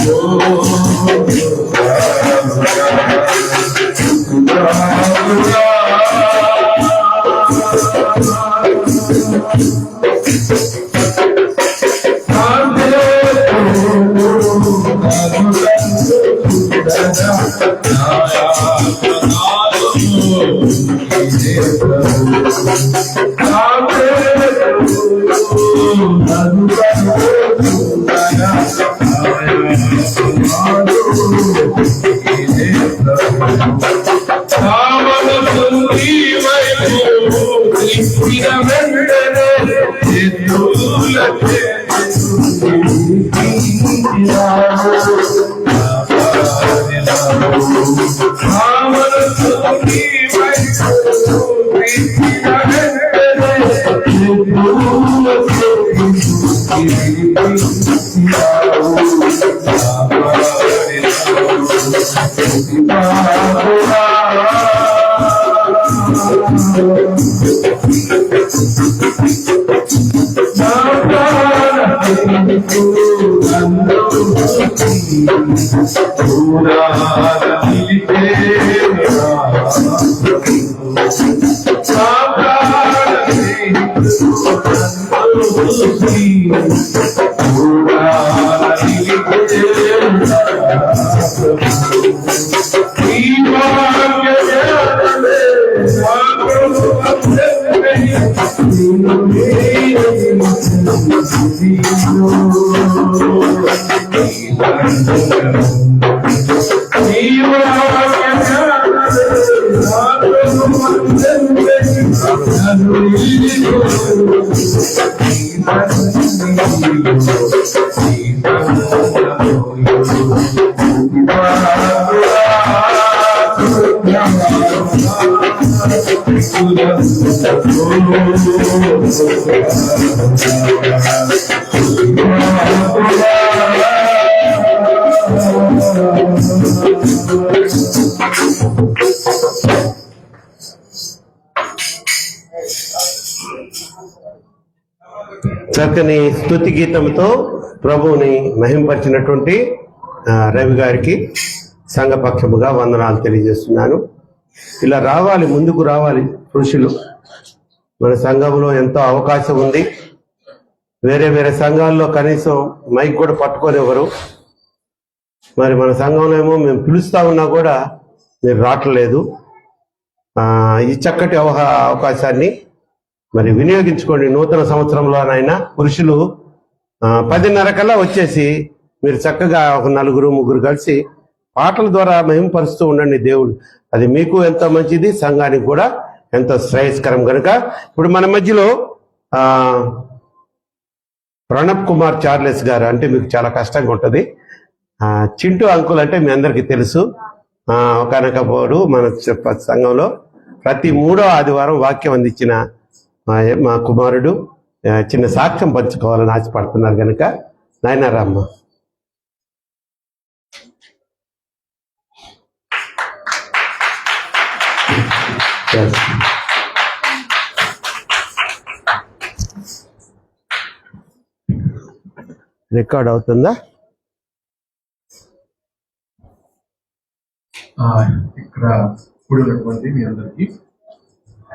చక్కని స్తుతి గీతంతో ప్రభువుని మహింపరిచినటువంటి రవి గారికి సంఘపక్షముగా వందనాలు తెలియజేస్తున్నాను. ఇలా రావాలి, ముందుకు రావాలి పురుషులు. మన సంఘంలో ఎంతో అవకాశం ఉంది. వేరే వేరే సంఘాల్లో కనీసం మైక్ కూడా పట్టుకోనివ్వరు. మరి మన సంఘంలో ఏమో మేము పిలుస్తా ఉన్నా కూడా మీరు రావట్లేదు. ఈ చక్కటి అవకాశాన్ని మరి వినియోగించుకోండి. నూతన సంవత్సరంలోనైనా పురుషులు 10:30 కల్లా వచ్చేసి మీరు చక్కగా ఒక 4-3 కలిసి పాటల ద్వారా మహిమపరుస్తూ ఉండండి దేవుడు. అది మీకు ఎంతో మంచిది, సంఘానికి కూడా ఎంతో శ్రేయస్కరం. కనుక ఇప్పుడు మన మధ్యలో ప్రణబ్ కుమార్ చార్లెస్ గారు అంటే మీకు చాలా కష్టంగా ఉంటుంది. చింటూ అంకుల్ అంటే మీ అందరికీ తెలుసు. కనకపోడు మన సంఘంలో ప్రతి 3వ ఆదివారం వాక్యం అందించిన మా కుమారుడు చిన్న సాక్ష్యం పంచుకోవాలని ఆశపడుతున్నారు. కనుక నాయన రామ్మ. రికార్డ్ అవుతుందా? ఇక్కడ కూడి ఉన్నటువంటి మీ అందరికీ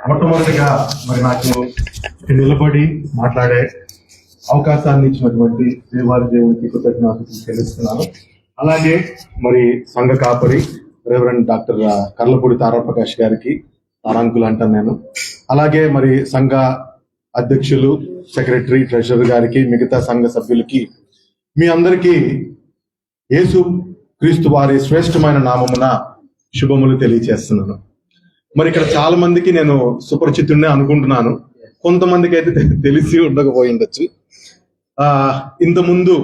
మొట్టమొదటిగా మరి నాకు నిలబడి మాట్లాడే అవకాశాన్ని ఇచ్చినటువంటి దేవునికి కృతజ్ఞతలు చెల్లిస్తున్నాను. అలాగే మరి సంఘ కాపరి రెవరెండ్ డాక్టర్ కర్లపూడి తారాప్రకాష్ గారికి తారాంకులు అంటాను నేను. అలాగే మరి సంఘ అధ్యక్షులు, సెక్రటరీ, ట్రెజరర్ గారికి, మిగతా సంఘ సభ్యులకి మీ అందరికీ యేసు క్రీస్తు వారి శ్రేష్టమైన నామమున శుభములు తెలియజేస్తున్నాను. మరి ఇక్కడ చాలా మందికి నేను సుపరిచితుడినే అనుకుంటున్నాను, కొంతమందికి అయితే తెలిసి ఉండకపోయి ఉండొచ్చు. ఇంతకుముందు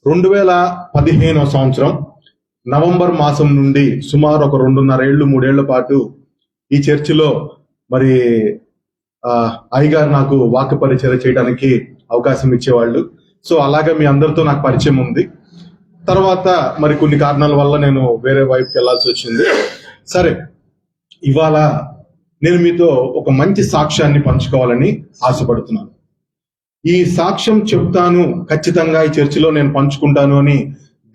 2015వ సంవత్సరం నవంబర్ మాసం నుండి సుమారు ఒక 2.5-3 ఏళ్ల పాటు ఈ చర్చిలో మరి అయ్యగారు నాకు వాక్య పరిచయం చేయడానికి అవకాశం ఇచ్చేవాళ్ళు. సో అలాగే మీ అందరితో నాకు పరిచయం ఉంది. తర్వాత మరి కొన్ని కారణాల వల్ల నేను వేరే వైపుకి వెళ్లాల్సి వచ్చింది. సరే, ఇవాళ నేను మీతో ఒక మంచి సాక్ష్యాన్ని పంచుకోవాలని ఆశపడుతున్నాను. ఈ సాక్ష్యం చెప్తాను, ఖచ్చితంగా ఈ చర్చిలో నేను పంచుకుంటాను అని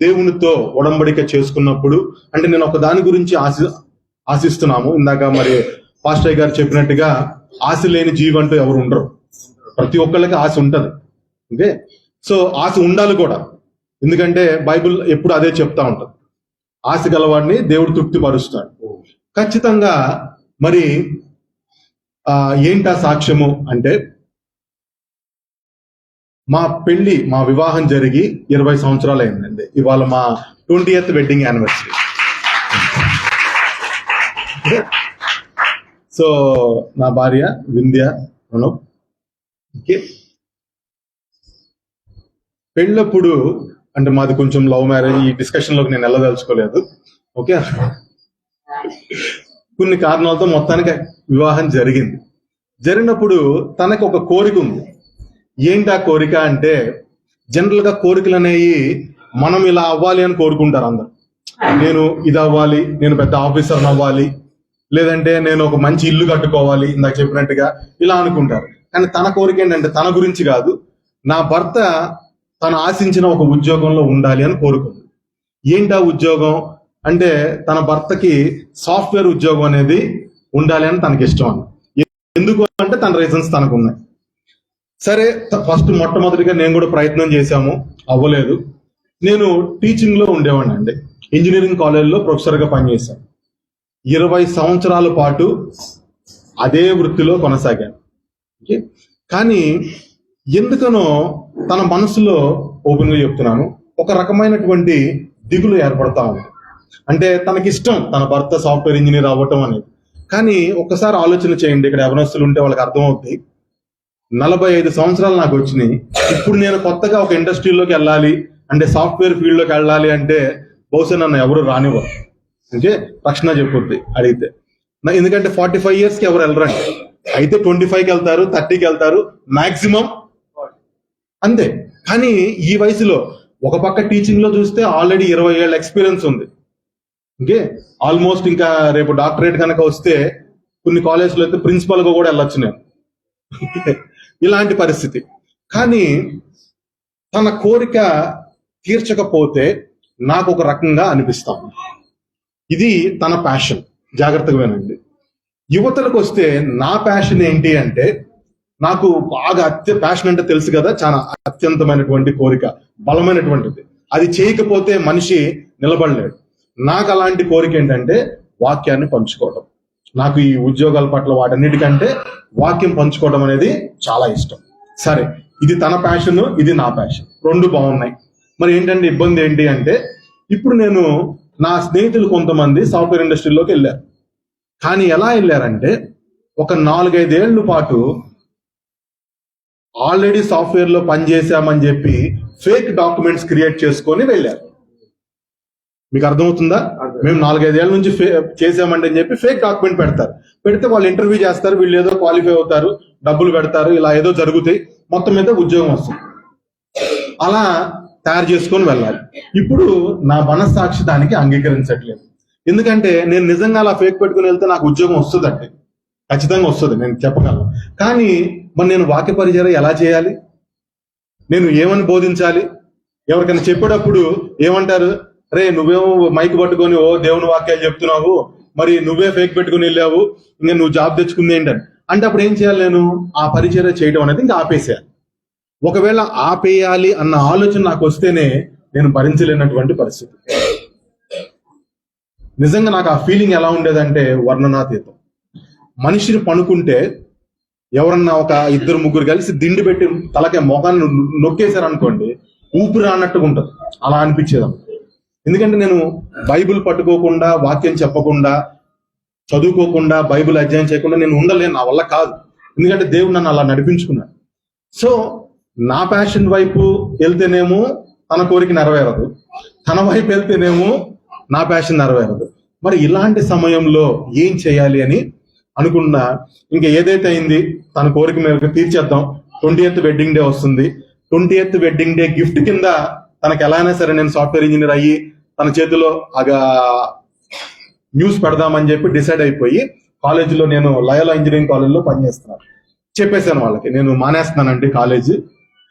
దేవునితో ఒడంబడిక చేసుకున్నప్పుడు, అంటే నేను ఒక దాని గురించి ఆశిస్తున్నాము. ఇందాక మరి పాస్టర్ గారు చెప్పినట్టుగా ఆశ లేని జీవి అంటూ ఎవరు ఉండరు. ప్రతి ఒక్కళ్ళకి ఆశ ఉంటది. ఓకే, సో ఆశ ఉండాలి కూడా. ఎందుకంటే బైబిల్ ఎప్పుడు అదే చెప్తా ఉంటది, ఆశ గలవాడిని దేవుడు తృప్తిపరుస్తాడు. ఖచ్చితంగా మరి ఏంటా సాక్ష్యము అంటే, మా వివాహం జరిగి 20 సంవత్సరాలు అయిందండి. ఇవాళ మా 20th వెడ్డింగ్ యానివర్సరీ. సో నా భార్య వింధ్య ప్రణవ్. ఓకే, పెళ్ళప్పుడు అంటే మాది కొంచెం లవ్ మ్యారేజ్. ఈ డిస్కషన్ లోకి నేను వెళ్ళదలుచుకోలేదు. ఓకే, కొన్ని కారణాలతో మొత్తానికి వివాహం జరిగింది. జరిగినప్పుడు తనకు ఒక కోరిక ఉంది. ఏంటి ఆ కోరిక అంటే, జనరల్ గా కోరికలు అనేవి మనం ఇలా అవ్వాలి అని కోరుకుంటారు అందరు. నేను ఇది అవ్వాలి, నేను పెద్ద ఆఫీసర్ అవ్వాలి, లేదంటే నేను ఒక మంచి ఇల్లు కట్టుకోవాలి, ఇందాక చెప్పినట్టుగా ఇలా అనుకుంటారు. కానీ తన కోరిక ఏంటంటే తన గురించి కాదు, నా భర్త తను ఆశించిన ఒక ఉద్యోగంలో ఉండాలి అని కోరుకుంది. ఏంటి ఆ ఉద్యోగం అంటే, తన భర్తకి సాఫ్ట్వేర్ ఉద్యోగం అనేది ఉండాలి అని తనకి ఇష్టం అన్న. ఎందుకు అంటే తన రీజన్స్ తనకు ఉన్నాయి. సరే, ఫస్ట్ మొట్టమొదటిగా నేను కూడా ప్రయత్నం చేశాము, అవ్వలేదు. నేను టీచింగ్ లో ఉండేవాడిని అండి. ఇంజనీరింగ్ కాలేజ్లో ప్రొఫెసర్ గా పనిచేశాను. 20 సంవత్సరాల పాటు అదే వృత్తిలో కొనసాగాను. కానీ ఎందుకనో తన మనసులో, ఓపెన్ గా చెప్తున్నాను, ఒక రకమైనటువంటి దిగులు ఏర్పడతా ఉంది. అంటే తనకిష్టం తన భర్త సాఫ్ట్వేర్ ఇంజనీర్ అవ్వటం అనేది. కానీ ఒక్కసారి ఆలోచన చేయండి, ఇక్కడ యవనస్తులు ఉంటే వాళ్ళకి అర్థమవుతాయి. 45 సంవత్సరాలు నాకు వచ్చినాయి. ఇప్పుడు నేను కొత్తగా ఒక ఇండస్ట్రీలోకి వెళ్ళాలి అంటే, సాఫ్ట్వేర్ ఫీల్డ్ లోకి వెళ్ళాలి అంటే బహుశా నన్ను ఎవరు రానివ్వరు. అంటే రక్షణ చెప్పుద్ది అడిగితే. ఎందుకంటే 45 years కి ఎవరు వెళ్ళరండి. అయితే 25కి వెళ్తారు, 30కి వెళ్తారు మాక్సిమం, అంతే. కానీ ఈ వయసులో ఒక పక్క టీచింగ్ లో చూస్తే ఆల్రెడీ 20 ఏళ్ళ ఎక్స్పీరియన్స్ ఉంది. ఓకే, ఆల్మోస్ట్ ఇంకా రేపు డాక్టరేట్ కనుక వస్తే కొన్ని కాలేజ్లో అయితే ప్రిన్సిపల్ గా కూడా వెళ్ళొచ్చు నేను. ఇలాంటి పరిస్థితి. కానీ తన కోరిక తీర్చకపోతే నాకు ఒక రకంగా అనిపిస్తాం. ఇది తన ప్యాషన్. జాగ్రత్తగా వినండి. యువతలకు వస్తే నా ప్యాషన్ ఏంటి అంటే, నాకు బాగా ప్యాషన్ అంటే తెలుసు కదా, చాలా అత్యంతమైనటువంటి కోరిక, బలమైనటువంటిది. అది చేయకపోతే మనిషి నిలబడలేడు. నాకు అలాంటి కోరిక ఏంటంటే వాక్యాన్ని పంచుకోవడం. నాకు ఈ ఉద్యోగాల పట్ల వాటన్నిటికంటే వాక్యం పంచుకోవడం అనేది చాలా ఇష్టం. సరే, ఇది తన ప్యాషన్, ఇది నా ప్యాషన్, రెండు బాగున్నాయి. మరి ఏంటంటే ఇబ్బంది ఏంటి అంటే, ఇప్పుడు నేను నా స్నేహితులు కొంతమంది సాఫ్ట్వేర్ ఇండస్ట్రీలోకి వెళ్ళారు. కానీ ఎలా వెళ్ళారంటే, ఒక 4-5 ఏళ్ల పాటు ఆల్రెడీ సాఫ్ట్వేర్ లో పనిచేశామని చెప్పి ఫేక్ డాక్యుమెంట్స్ క్రియేట్ చేసుకొని వెళ్ళారు. మీకు అర్థమవుతుందా? మేము 4-5 ఏళ్ల నుంచి చేసామండి అని చెప్పి ఫేక్ డాక్యుమెంట్ పెడితే వాళ్ళు ఇంటర్వ్యూ చేస్తారు, వీళ్ళు ఏదో క్వాలిఫై అవుతారు, డబ్బులు పెడతారు, ఇలా ఏదో జరుగుతాయి, మొత్తం మీద ఉద్యోగం వస్తుంది. అలా తయారు చేసుకొని వెళ్ళాలి. ఇప్పుడు నా మనస్సాక్షి దానికి అంగీకరించట్లేదు. ఎందుకంటే నేను నిజంగా అలా ఫేక్ పెట్టుకుని వెళ్తే నాకు ఉద్యోగం వస్తుందంటే ఖచ్చితంగా వస్తుంది, నేను చెప్పగలను. కానీ మరి నేను వాక్య పరిచర్య ఎలా చేయాలి? నేను ఏమని బోధించాలి? ఎవరికైనా చెప్పేటప్పుడు ఏమంటారు, రే నువ్వేమో మైక్ పట్టుకొని ఓ దేవుని వాక్యాలు చెప్తున్నావు, మరి నువ్వే ఫేక్ పెట్టుకుని వెళ్ళావు, ఇంకా నువ్వు జాబ్ తెచ్చుకుంది ఏంటని అంటే, అప్పుడు ఏం చేయాలి? నేను ఆ పరిచర్య చేయడం అనేది ఇంకా ఆపేసేయాలి. ఒకవేళ ఆపేయాలి అన్న ఆలోచన నాకు వస్తేనే నేను భరించలేనటువంటి పరిస్థితి. నిజంగా నాకు ఆ ఫీలింగ్ ఎలా ఉండేదంటే వర్ణనాతీతం. మనిషిని పనుకుంటే ఎవరన్నా ఒక 2-3 కలిసి దిండి పెట్టి తలకే మొఖాన్ని నొక్కేశారు అనుకోండి, ఊపిరి అన్నట్టుగా ఉంటుంది. అలా అనిపించేది. ఎందుకంటే నేను బైబిల్ పట్టుకోకుండా, వాక్యం చెప్పకుండా, చదువుకోకుండా, బైబిల్ అధ్యయనం చేయకుండా నేను ఉండలేను, నా వల్ల కాదు. ఎందుకంటే దేవుడు నన్ను అలా నడిపించుకున్నాడు. సో నా ప్యాషన్ వైపు వెళ్తేనేమో తన కోరిక నెరవేరదు, తన వైపు వెళ్తేనేమో నా ప్యాషన్ నెరవేరదు. మరి ఇలాంటి సమయంలో ఏం చేయాలి అని అనుకున్నా. ఇంకా ఏదైతే అయింది తన కోరిక మేరకు తీర్చేద్దాం. 20th వెడ్డింగ్ డే వస్తుంది. 20th వెడ్డింగ్ డే గిఫ్ట్ కింద తనకి ఎలా అయినా సరే నేను సాఫ్ట్వేర్ ఇంజనీర్ అయ్యి తన చేతిలో న్యూస్ పెడదామని చెప్పి డిసైడ్ అయిపోయి కాలేజీలో, నేను లయోలా ఇంజనీరింగ్ కాలేజ్లో పనిచేస్తున్నాను, చెప్పేశాను వాళ్ళకి నేను మానేస్తున్నానండి కాలేజీ.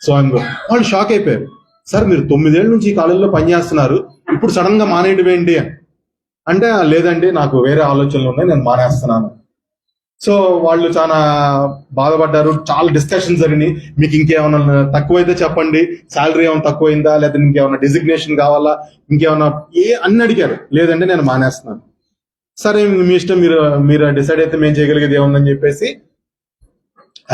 సో వాళ్ళు షాక్ అయిపోయారు. సార్ మీరు 9 ఏళ్ల నుంచి ఈ కాలేజీలో పనిచేస్తున్నారు, ఇప్పుడు సడన్ గా మానేయడం ఏంటి అని. అంటే లేదండి నాకు వేరే ఆలోచనలు ఉన్నాయి, నేను మానేస్తున్నాను. సో వాళ్ళు చాలా బాధపడ్డారు, చాలా డిస్కషన్ జరిగినాయి. మీకు ఇంకేమైనా తక్కువైతే చెప్పండి, శాలరీ ఏమైనా తక్కువైందా, లేదా ఇంకేమైనా డిజిగ్నేషన్ కావాలా, ఇంకేమైనా అన్ని అడిగారు. లేదంటే నేను మానేస్తున్నాను. సరే మీ ఇష్టం, మీరు డిసైడ్ అయితే మేము చేయగలిగేది ఏముందని చెప్పేసి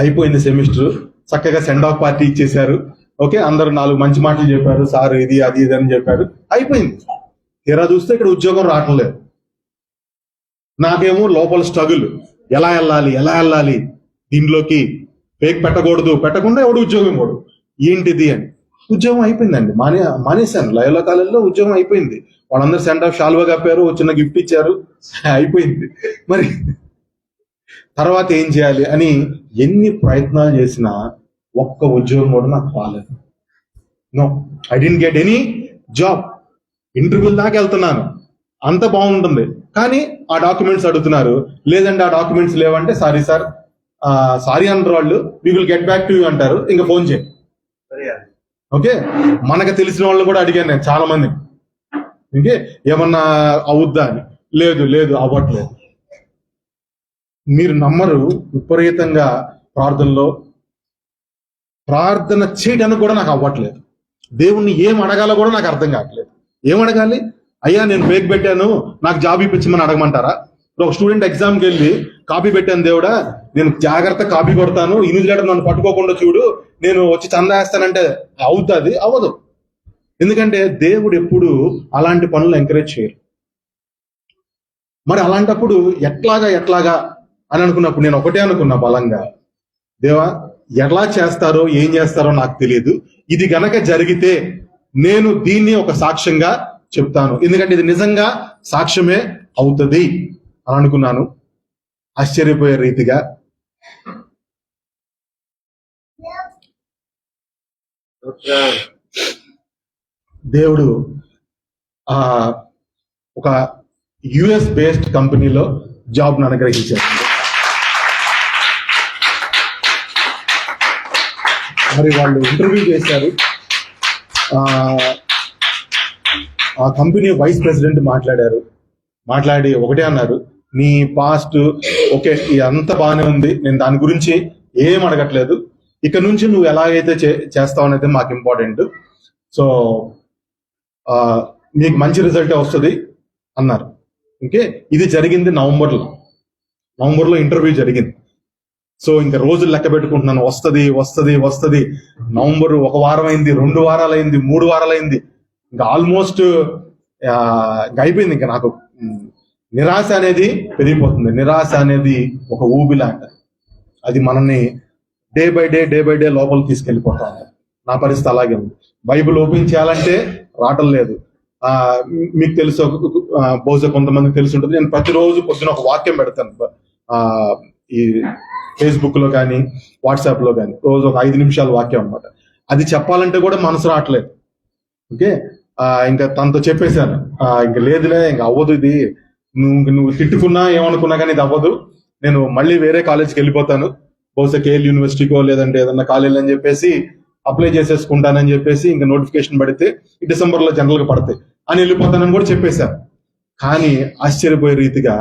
అయిపోయింది సెమిస్టర్. చక్కగా సెండ్ ఆఫ్ పార్టీ ఇచ్చేశారు. ఓకే, అందరూ 4 మంచి మాటలు చెప్పారు, సార్ ఇది అది ఇది అని చెప్పారు, అయిపోయింది. తీరా చూస్తే ఇక్కడ ఉద్యోగం రావట్లేదు. నాకేమో లోపల స్ట్రగుల్, ఎలా వెళ్ళాలి దీంట్లోకి, ఫేక్ పెట్టకుండా ఎవడు ఉద్యోగం ఇవ్వడు, ఏంటిది అని. ఉద్యోగం అయిపోయిందండి, మానేశాను. లయోలా కాలేజీలో ఉద్యోగం అయిపోయింది. వాళ్ళందరూ సెండ్ ఆఫ్ షాల్వా కప్పారు, చిన్న గిఫ్ట్ ఇచ్చారు, అయిపోయింది. మరి తర్వాత ఏం చేయాలి అని ఎన్ని ప్రయత్నాలు చేసినా ఒక్క ఉద్యోగం కూడా నాకు రాలేదు. No, I didn't get any job. Interview దాకా వెళ్తున్నాను, అంత బాగుంటుంది, కానీ ఆ డాక్యుమెంట్స్ అడుగుతున్నారు. లేదంటే ఆ డాక్యుమెంట్స్ లేవంటే సారీ సార్, సారీ అంటారు వాళ్ళు, we will get back to you అంటారు, ఇంకా ఫోన్ చేయండి. ఓకే, మనకు తెలిసిన వాళ్ళు కూడా అడిగాను నేను చాలా మంది, ఇంకే ఏమన్నా అవుద్దా అని. లేదు అవ్వట్లేదు. మీరు నమ్మరు, విపరీతంగా ప్రార్థన చేయడానికి కూడా నాకు అవ్వట్లేదు. దేవుణ్ణి ఏం అడగాలో కూడా నాకు అర్థం కావట్లేదు. ఏం అడగాలి? అయ్యా నేను ఫేక్ పెట్టాను, నాకు జాబ్ ఇప్పించమని అడగమంటారా? ఇప్పుడు ఒక స్టూడెంట్ ఎగ్జామ్కి వెళ్ళి కాపీ పెట్టాను, దేవుడా నేను జాగ్రత్త కాపీ కొడతాను, ఇన్విజిలేటర్ నన్ను పట్టుకోకుండా చూడు, నేను వచ్చి చందా వేస్తానంటే అవుతుంది? అవ్వదు. ఎందుకంటే దేవుడు ఎప్పుడు అలాంటి పనులు ఎంకరేజ్ చేయరు. మరి అలాంటప్పుడు ఎట్లాగా అని అనుకున్నప్పుడు నేను ఒకటే అనుకున్నా బలంగా, దేవా ఎలా చేస్తారో ఏం చేస్తారో నాకు తెలియదు, ఇది గనక జరిగితే నేను దీన్ని ఒక సాక్ష్యంగా చెప్తాను, ఎందుకంటే ఇది నిజంగా సాక్ష్యమే అవుతుంది అని అనుకున్నాను. ఆశ్చర్యపోయే రీతిగా దేవుడు ఒక యుఎస్ బేస్డ్ కంపెనీలో జాబ్ను అనుగ్రహించారు. మరి వాళ్ళు ఇంటర్వ్యూ చేశారు. ఆ కంపెనీ వైస్ ప్రెసిడెంట్ మాట్లాడి ఒకటే అన్నారు, నీ పాస్ట్ ఓకే ఇదంతా బాగానే ఉంది, నేను దాని గురించి ఏం అడగట్లేదు, ఇక నుంచి నువ్వు ఎలాగైతే చేస్తావు అనేది మాకు ఇంపార్టెంట్, సో నీకు మంచి రిజల్టే వస్తుంది అన్నారు. ఓకే, ఇది జరిగింది నవంబర్లో ఇంటర్వ్యూ జరిగింది. సో ఇంకా రోజులు లెక్క పెట్టుకుంటున్నాను, వస్తుంది. నవంబర్ 1 వారం అయింది, 2 వారాలు అయింది, 3 వారాలు అయింది, ఇంకా ఆల్మోస్ట్ అయిపోయింది. ఇంకా నాకు నిరాశ అనేది పెరిగిపోతుంది. నిరాశ అనేది ఒక ఊబిలాంట, అది మనల్ని డే బై డే లోపల తీసుకెళ్ళిపోతా. నా పరిస్థితి అలాగే ఉంది. బైబిల్ ఓపెన్ చేయాలంటే రావటం లేదు. మీకు తెలుసు, బహుశా కొంతమందికి తెలిసి ఉంటుంది, నేను ప్రతిరోజు పొద్దున ఒక వాక్యం పెడతాను ఈ ఫేస్బుక్ లో కానీ వాట్సాప్ లో కానీ, రోజు ఒక 5 నిమిషాల వాక్యం అన్నమాట. అది చెప్పాలంటే కూడా మనసు రావట్లేదు. ఓకే, ఇంకా తనతో చెప్పేశాను, ఇంకా లేదులే, ఇంకా అవ్వదు, ఇది నువ్వు తిట్టుకున్నా ఏమనుకున్నా కానీ ఇది అవ్వదు, నేను మళ్ళీ వేరే కాలేజ్కి వెళ్ళిపోతాను, బహుశా కేఎల్ యూనివర్సిటీకో లేదంటే ఏదన్నా కాలేజ్ అని చెప్పేసి అప్లై చేసేసుకుంటానని చెప్పేసి, ఇంకా నోటిఫికేషన్ పడితే డిసెంబర్లో జనరల్గా పడతాయి అని వెళ్ళిపోతానని కూడా చెప్పేశాను. కానీ ఆశ్చర్యపోయే రీతిగా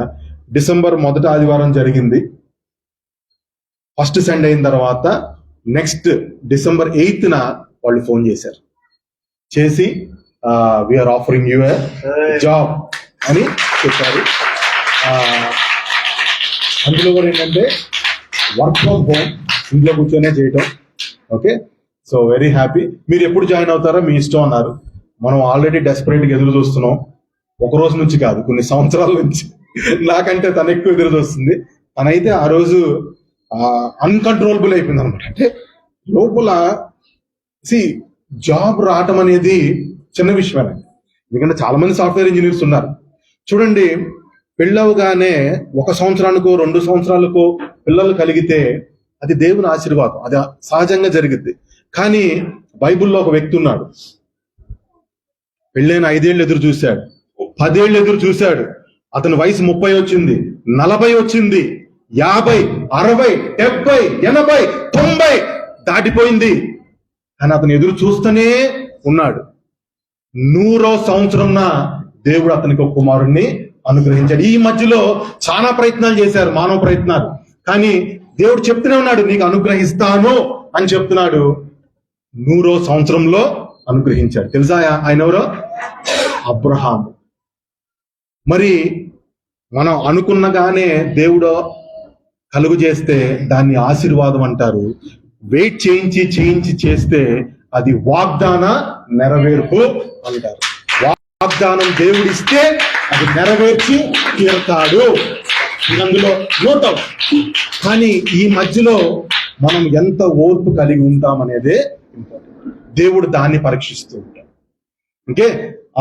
డిసెంబర్ 1వ ఆదివారం జరిగింది. ఫస్ట్ సెండ్ అయిన తర్వాత నెక్స్ట్ డిసెంబర్ 8న వాళ్ళు ఫోన్ చేసి వీఆర్ ఆఫరింగ్ యూ జాబ్ అని చెప్పారు. అందులో కూడా ఏంటంటే వర్క్ ఫ్రమ్ హోమ్, ఇంట్లో కూర్చొనే చేయటం. Okay, so very happy. మీరు ఎప్పుడు జాయిన్ అవుతారో మీ ఇష్టం అన్నారు. మనం ఆల్రెడీ డెస్పరేట్గా ఎదురు చూస్తున్నాం, ఒక రోజు నుంచి కాదు, కొన్ని సంవత్సరాల నుంచి. నాకంటే తను ఎక్కువ ఎదురు చూస్తుంది. తనైతే ఆ రోజు అన్కంట్రోలబుల్ అయిపోయింది అనమాట. అంటే లోపల జాబ్ రావటం అనేది చిన్న విషయమేనండి, ఎందుకంటే చాలా మంది సాఫ్ట్వేర్ ఇంజనీర్స్ ఉన్నారు. చూడండి, పెళ్ళవగానే 1 సంవత్సరానికో 2 సంవత్సరాలకో పిల్లలు కలిగితే అది దేవుని ఆశీర్వాదం, అది సహజంగా జరిగిద్ది. కానీ బైబిల్లో ఒక వ్యక్తి ఉన్నాడు, పెళ్ళైన 5 ఏళ్ళు ఎదురు చూశాడు, 10 ఏళ్ళు ఎదురు చూశాడు, అతని వయసు 30 వచ్చింది, 40 వచ్చింది, 50, 60, 70, 80, 90 దాటిపోయింది. కానీ అతను ఎదురు చూస్తూనే ఉన్నాడు. 100వ సంవత్సరంన దేవుడు అతనికి ఒక కుమారుణ్ణి అనుగ్రహించాడు. ఈ మధ్యలో చాలా ప్రయత్నాలు చేశారు, మానవ ప్రయత్నాలు, కానీ దేవుడు చెప్తూనే ఉన్నాడు నీకు అనుగ్రహిస్తాను అని చెప్తున్నాడు. 100వ సంవత్సరంలో అనుగ్రహించాడు. తెలుసా ఆయన ఎవరో? అబ్రహాము. మరి మనం అనుకున్నగానే దేవుడు కలుగు చేస్తే దాన్ని ఆశీర్వాదం అంటారు. వెయిట్ చేయించి చేస్తే అది వాగ్దాన నెరవేర్పు అంటారు. వాగ్దానం దేవుడిస్తే అది నెరవేర్చి తీరుతాడు. అందులో నోట్. కానీ ఈ మధ్యలో మనం ఎంత ఓర్పు కలిగి ఉంటామనేదే దేవుడు దాన్ని పరీక్షిస్తూ ఉంటాడు. ఓకే,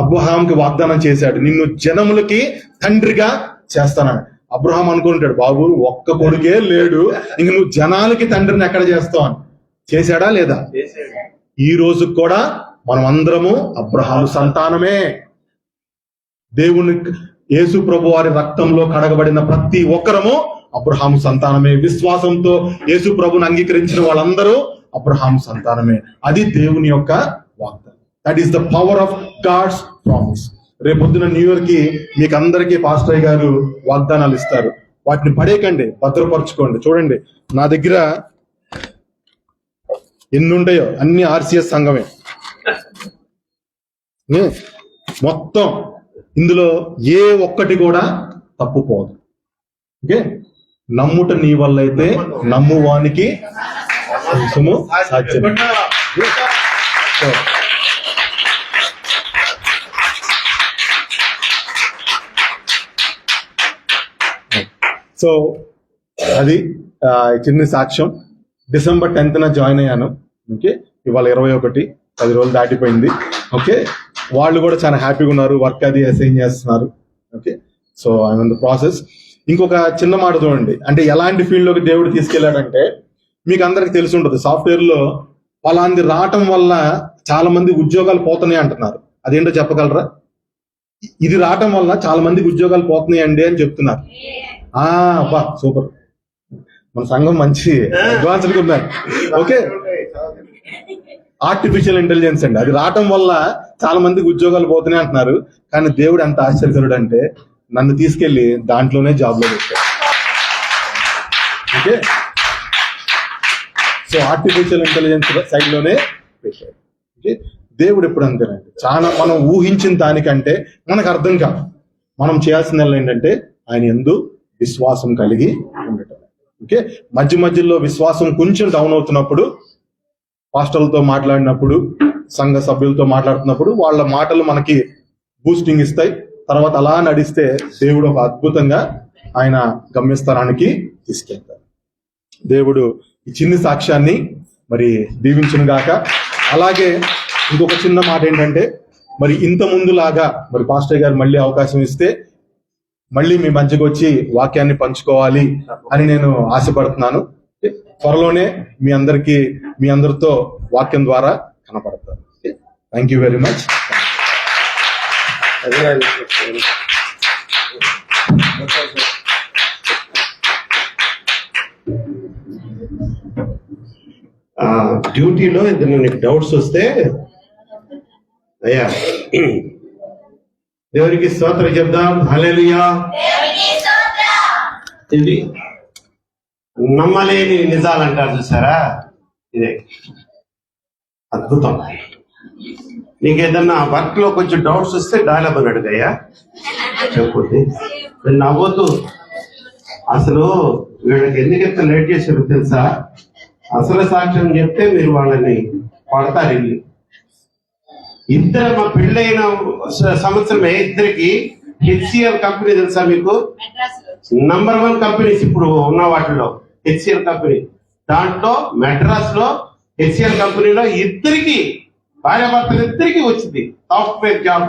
అబ్రహాంకి వాగ్దానం చేశాడు, నిన్ను జనములకి తండ్రిగా చేస్తానని. అబ్రహాం అనుకుంటాడు, బాబు ఒక్క కొడుకే లేడు, ఇంక నువ్వు జనాలకి తండ్రిని ఎక్కడ చేస్తావు అని. చేశాడా లేదా? ఈ రోజు కూడా మనం అందరము అబ్రహాము సంతానమే. దేవుని యేసు ప్రభు వారి రక్తంలో కడగబడిన ప్రతి ఒక్కరము అబ్రహాము సంతానమే. విశ్వాసంతో యేసు ప్రభుని అంగీకరించిన వాళ్ళందరూ అబ్రహాము సంతానమే. అది దేవుని యొక్క వాగ్దానం. That is the power of God's promise. రేపొద్దున న్యూ ఇయర్ కి మీకు అందరికీ పాస్టర్ గారు వాగ్దానాలు ఇస్తారు. వాటిని పడేయకండి, భద్రపరచుకోండి. చూడండి, నా దగ్గర ఎన్ని ఉంటాయో అన్ని ఆర్సిఎస్ సంఘమే. మొత్తం ఇందులో ఏ ఒక్కటి కూడా తప్పుపోదు. ఓకే, నమ్ముట నీ వల్ల అయితే నమ్మువానికి సాధ్యం. సో అది చిన్న సాక్ష్యం. డిసెంబర్ 10th జాయిన్ అయ్యాను. ఓకే, ఇవాళ 21, 10 రోజులు దాటిపోయింది. ఓకే, వాళ్ళు కూడా చాలా హ్యాపీగా ఉన్నారు, వర్క్ అది అసైన్ చేస్తున్నారు. Okay, so I'm in the process. ఇంకొక చిన్న మాట చూడండి, అంటే ఎలాంటి ఫీల్డ్ లోకి దేవుడు తీసుకెళ్లాడంటే మీకు అందరికి తెలిసి ఉంటుంది, సాఫ్ట్వేర్ లో వాళ్ళంది రావటం వల్ల చాలా మంది ఉద్యోగాలు పోతున్నాయి అంటున్నారు. అదేంటో చెప్పగలరా? ఇది రావటం వల్ల చాలా మందికి ఉద్యోగాలు పోతున్నాయి అండి అని చెప్తున్నారు. అబ్బా సూపర్, మన సంఘం మంచి అడ్వాన్స్డ్గా ఉన్నారు. ఓకే, ఆర్టిఫిషియల్ ఇంటెలిజెన్స్ అండి, అది రావటం వల్ల చాలా మందికి ఉద్యోగాలు పోతున్నాయి అంటున్నారు. కానీ దేవుడు ఎంత ఆశ్చర్యకరుడు అంటే నన్ను తీసుకెళ్లి దాంట్లోనే జాబ్ లో పెట్టాడు. Okay, so artificial intelligence side లోనే పెట్టాడు. ఓకే, దేవుడు ఎప్పుడు అంతేనండి, చాలా మనం ఊహించిన దానికంటే మనకు అర్థం కాదు. మనం చేయాల్సిన ఏంటంటే ఆయన యందు విశ్వాసం కలిగి ఉండటం. ఓకే, మధ్యలో విశ్వాసం కొంచెం డౌన్ అవుతున్నప్పుడు, పాస్టర్లతో మాట్లాడినప్పుడు, సంఘ సభ్యులతో మాట్లాడుతున్నప్పుడు వాళ్ళ మాటలు మనకి బూస్టింగ్ ఇస్తాయి. తర్వాత అలా నడిస్తే దేవుడు ఒక అద్భుతంగా ఆయన గమ్యస్థానానికి తీసుకెళ్తారు. దేవుడు ఈ చిన్ని సాక్ష్యాన్ని మరి దీవించును గాక. అలాగే ఇంకొక చిన్న మాట ఏంటంటే, మరి ఇంత ముందులాగా మరి పాస్టర్ గారు మళ్ళీ అవకాశం ఇస్తే మళ్ళీ మీ మధ్యకు వచ్చి వాక్యాన్ని పంచుకోవాలి అని నేను ఆశపడుతున్నాను. త్వరలోనే మీ అందరితో వాక్యం ద్వారా కనపడతాను. Thank you very much. డ్యూటీలో ఏదైనా నీకు డౌట్స్ వస్తే అయ్యా దేవునికి స్తోత్రం చెప్దాం. హల్లెలూయా. ఇది నమ్మలేని నిజాలు అంటారు చూసారా, ఇదే అద్భుతం. నీకు ఏదన్నా వర్క్ లో కొంచెం డౌట్స్ వస్తే డైలాగ్ అని అడుగయ్యా, చెప్పొద్దు, నవ్వద్దు. అసలు వీళ్ళకి ఎందుకంత లేట్ చేసారు తెలుసా? అసలు సాక్ష్యం చెప్తే మీరు వాళ్ళని పడతారు. ఇద్దరు మా పెళ్ళైన సంవత్సరమే ఇద్దరికి హెచ్సిఎల్ కంపెనీ తెలుసా మీకు? నంబర్ 1 కంపెనీస్ ఇప్పుడు ఉన్న వాటిలో హెచ్సిఎల్ కంపెనీ. దాంట్లో మెడ్రాస్ లో హెచ్సిఎల్ కంపెనీలో ఇద్దరికి భార్యాభర్తలు ఇద్దరికి వచ్చింది సాఫ్ట్వేర్ జాబ్.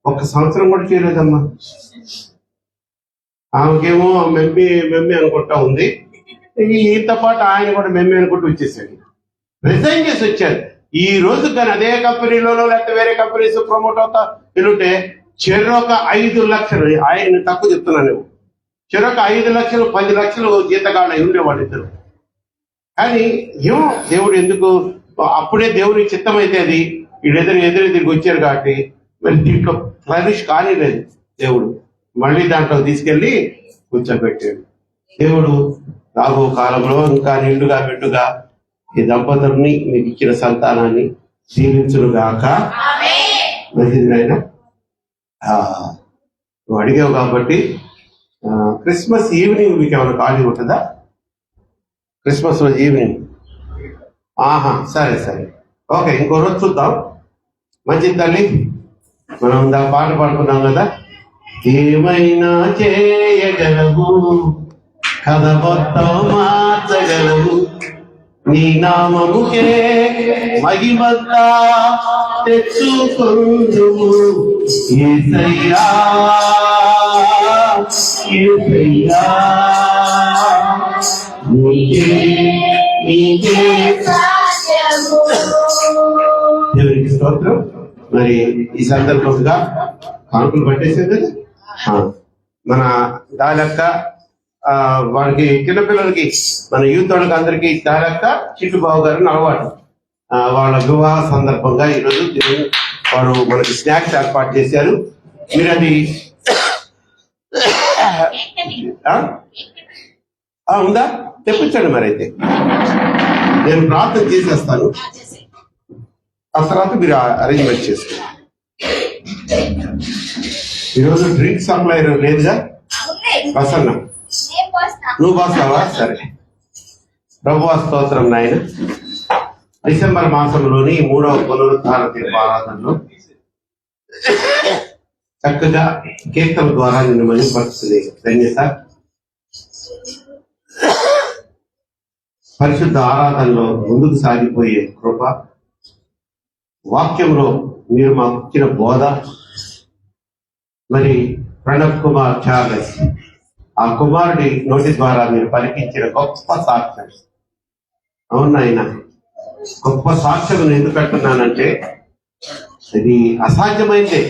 1 సంవత్సరం కూడా చేయలేదమ్మా. ఆమెకేమో మెమ్మి అనుకుంటా ఉంది, ఈతో పాటు ఆయన కూడా మెమ్మి అనుకుంటూ వచ్చేసాడు. రిజైన్ చేసి వచ్చారు. ఈ రోజు కానీ అదే కంపెనీలోనో లేకపోతే వేరే కంపెనీస్ ప్రమోట్ అవుతా వెళ్ళుంటే చెరొక 5 లక్షలు, ఆయన తక్కువ చెప్తున్నాను, చెరొక 5 లక్షలు 10 లక్షలు జీతగాళ్ళు అయి ఉండేవాళ్ళు ఇద్దరు. కానీ ఏమో దేవుడు ఎందుకు అప్పుడే దేవుని చిత్తం అయితే అది వీళ్ళెదురు తిరిగి వచ్చారు కాబట్టి మరి దీంట్లో ఫ్లరిష్ కానిలేదు దేవుడు. మళ్ళీ దాంట్లో తీసుకెళ్లి కూర్చోబెట్టాడు. దేవుడు రాబో కాలంలో ఇంకా నిండుగా పెట్టుగా ఈ దంపతుల్ని మీకు ఇచ్చిన సంతానాన్ని దీవించును గాక. మంచిది నాయన. నువ్వు అడిగావు కాబట్టి క్రిస్మస్ ఈవినింగ్ మీకు ఏమైనా ఖాళీ ఉంటుందా? క్రిస్మస్ రోజు ఈవినింగ్? సరే సరే, ఓకే. ఇంకో రోజు చూద్దాం. మంచిది తల్లి. మనం దా పాట పాడుకున్నాం కదా, ఏమైనా చేయగలవు, కథ మొత్తం మార్చగలవు, నీ నామముకే మహిమంతా తెచ్చుకొందుము. యేసయ్యా యేసయ్యా నీకే దేవునికి స్తోత్రం. మరి ఈ సందర్భంగా కానుకలు పట్టేసాం కదా. మన దాలక్క వాడికి చిన్నపిల్లలకి మన యూత్ వాళ్ళకి అందరికి దాలక్క చిట్టుబాబు గారు అలవాటు. వాళ్ళ వివాహ సందర్భంగా ఈరోజు వాడు మనకి స్నాక్స్ ఏర్పాటు చేశారు. మీరు అది ఉందా తెప్పించండి. మరి అయితే నేను ప్రార్థన చేసేస్తాను, ఆ తర్వాత మీరు అరేంజ్మెంట్ చేసుకోండి. ఈరోజు డ్రింక్ సప్లై లేదుగా బసన్న, నువ్వు బాస్తావా? సరే. ప్రభువా స్తోత్రం నాయన. డిసెంబర్ మాసంలోని 3వ పునరుద్ధార దీపారాధనలో చక్కగా కీర్తన ద్వారా నిన్ను మహిమపరుస్తుంది ధన్యత. పరిశుద్ధ ఆరాధనలో ముందుకు సాగిపోయే కృప, వాక్యంలో మీరు మాకు ఇచ్చిన బోధ, మరి ప్రణబ్ కుమార్ చార్లెస్ ఆ కుమారుడి నోటి ద్వారా మీరు పలికించిన గొప్ప సాక్ష్యం. అవునాయన, గొప్ప సాక్ష్యం ఎందుకు అంటున్నానంటే అది అసాధ్యమైందే.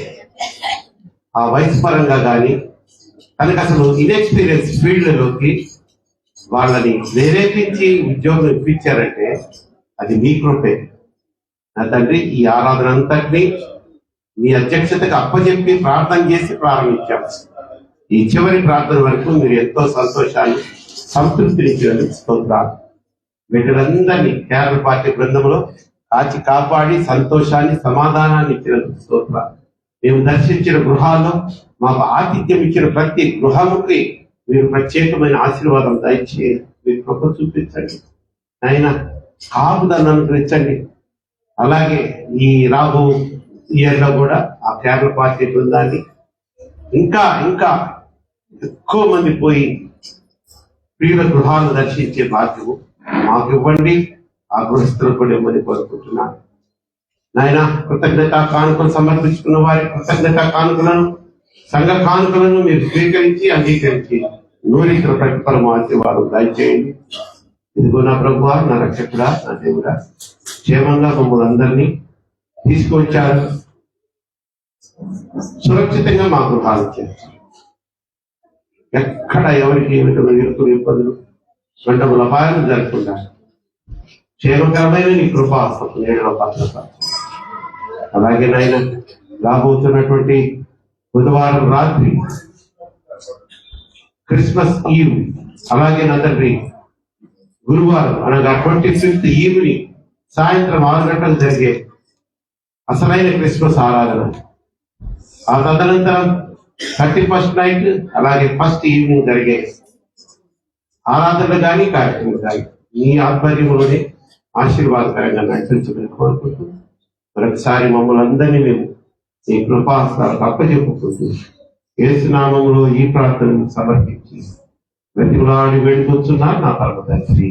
ఆ వయసు పరంగా కానీ తనకు అసలు ఇన్ఎక్స్పీరియన్స్ ఫీల్డ్లోకి వాళ్ళని ప్రేరేపించి ఉద్యోగం ఇప్పించారంటే అది మీ కృపే నా తండ్రి. ఈ ఆరాధన అంతటినీ మీ అధ్యక్షతకు అప్పచెప్పి ప్రార్థన చేసి ప్రారంభించాం. ఈ చివరి ప్రార్థన వరకు మీరు ఎంతో సంతోషాన్ని సంతృప్తినిచ్చినందుకు స్తోత్రాలు. వీళ్ళందరినీ కేరళ పార్టీ బృందంలో కాచి కాపాడి సంతోషాన్ని సమాధానాన్ని ఇచ్చినందుకు స్తోత్రాలు. మేము దర్శించిన గృహాల్లో మాకు ఆతిథ్యం ఇచ్చిన ప్రతి గృహముకి మీరు ప్రత్యేకమైన ఆశీర్వాదం దయచేయండి. మీరు కృప చూపించండి ఆయన, కాపుదలను అనుగ్రహించండి. అలాగే ఈ రాబో ఇయర్లో కూడా ఆ కేరళ పార్టీ బృందాన్ని ఇంకా ఇంకా ఎక్కువ మంది పోయి ప్రియుల గృహాలను దర్శించే బాధ్యత మాకు ఇవ్వండి. ఆ గృహస్థులకు కూడా ఇవ్వని కోరుకుంటున్నాను నాయన. కృతజ్ఞత కానుకలు సమర్పించుకున్న వారి కృతజ్ఞత కానుకలను, సంఘ కానుకలను మీరు స్వీకరించి అంగీకరించి నూరిక ప్రతిఫలం ఆశీర్వాదం దయచేయండి. ఇదిగో నా ప్రభువా, నా రక్షకుడా, నా దేవుడా, క్షేమంగా మమ్మల్ని అందరినీ తీసుకొచ్చారు, సురక్షితంగా మా గృహాలు ఇచ్చారు. ఎక్కడ ఎవరికి ఏమిటో ఎదుర్కొనే ఇబ్బందులు, గంటముల అపాయాలు జరగకుండా క్షేమకరమైన నీ కృపా నేడలో పాత్ర. అలాగే నాయన, రాబోతున్నటువంటి బుధవారం రాత్రి క్రిస్మస్ ఈవ్, అలాగే నా తండ్రి గురువారం అనగా 25th ఈవినింగ్ సాయంత్రం 6 గంటలకు జరిగే అసలైన క్రిస్మస్ ఆరాధన, ఆ తదనంతరం 31st నైట్ అలాగే 1st ఈవినింగ్ జరిగే ఆరాధనలు కానీ కార్యక్రమాలు కానీ మీ ఆధ్వర్యంలోనే ఆశీర్వాదకరంగా నడిపించమని కోరుకుంటూ మరొకసారి మమ్మల్ని అందరినీ మేము ఈ కృపాస్తాలకు అప్పచెప్పుకుంటూ యేసునామములో ఈ ప్రార్థనను సమర్పించి వెతుకులాడి వేడుకొచ్చున్నా నా పరమ తండ్రి.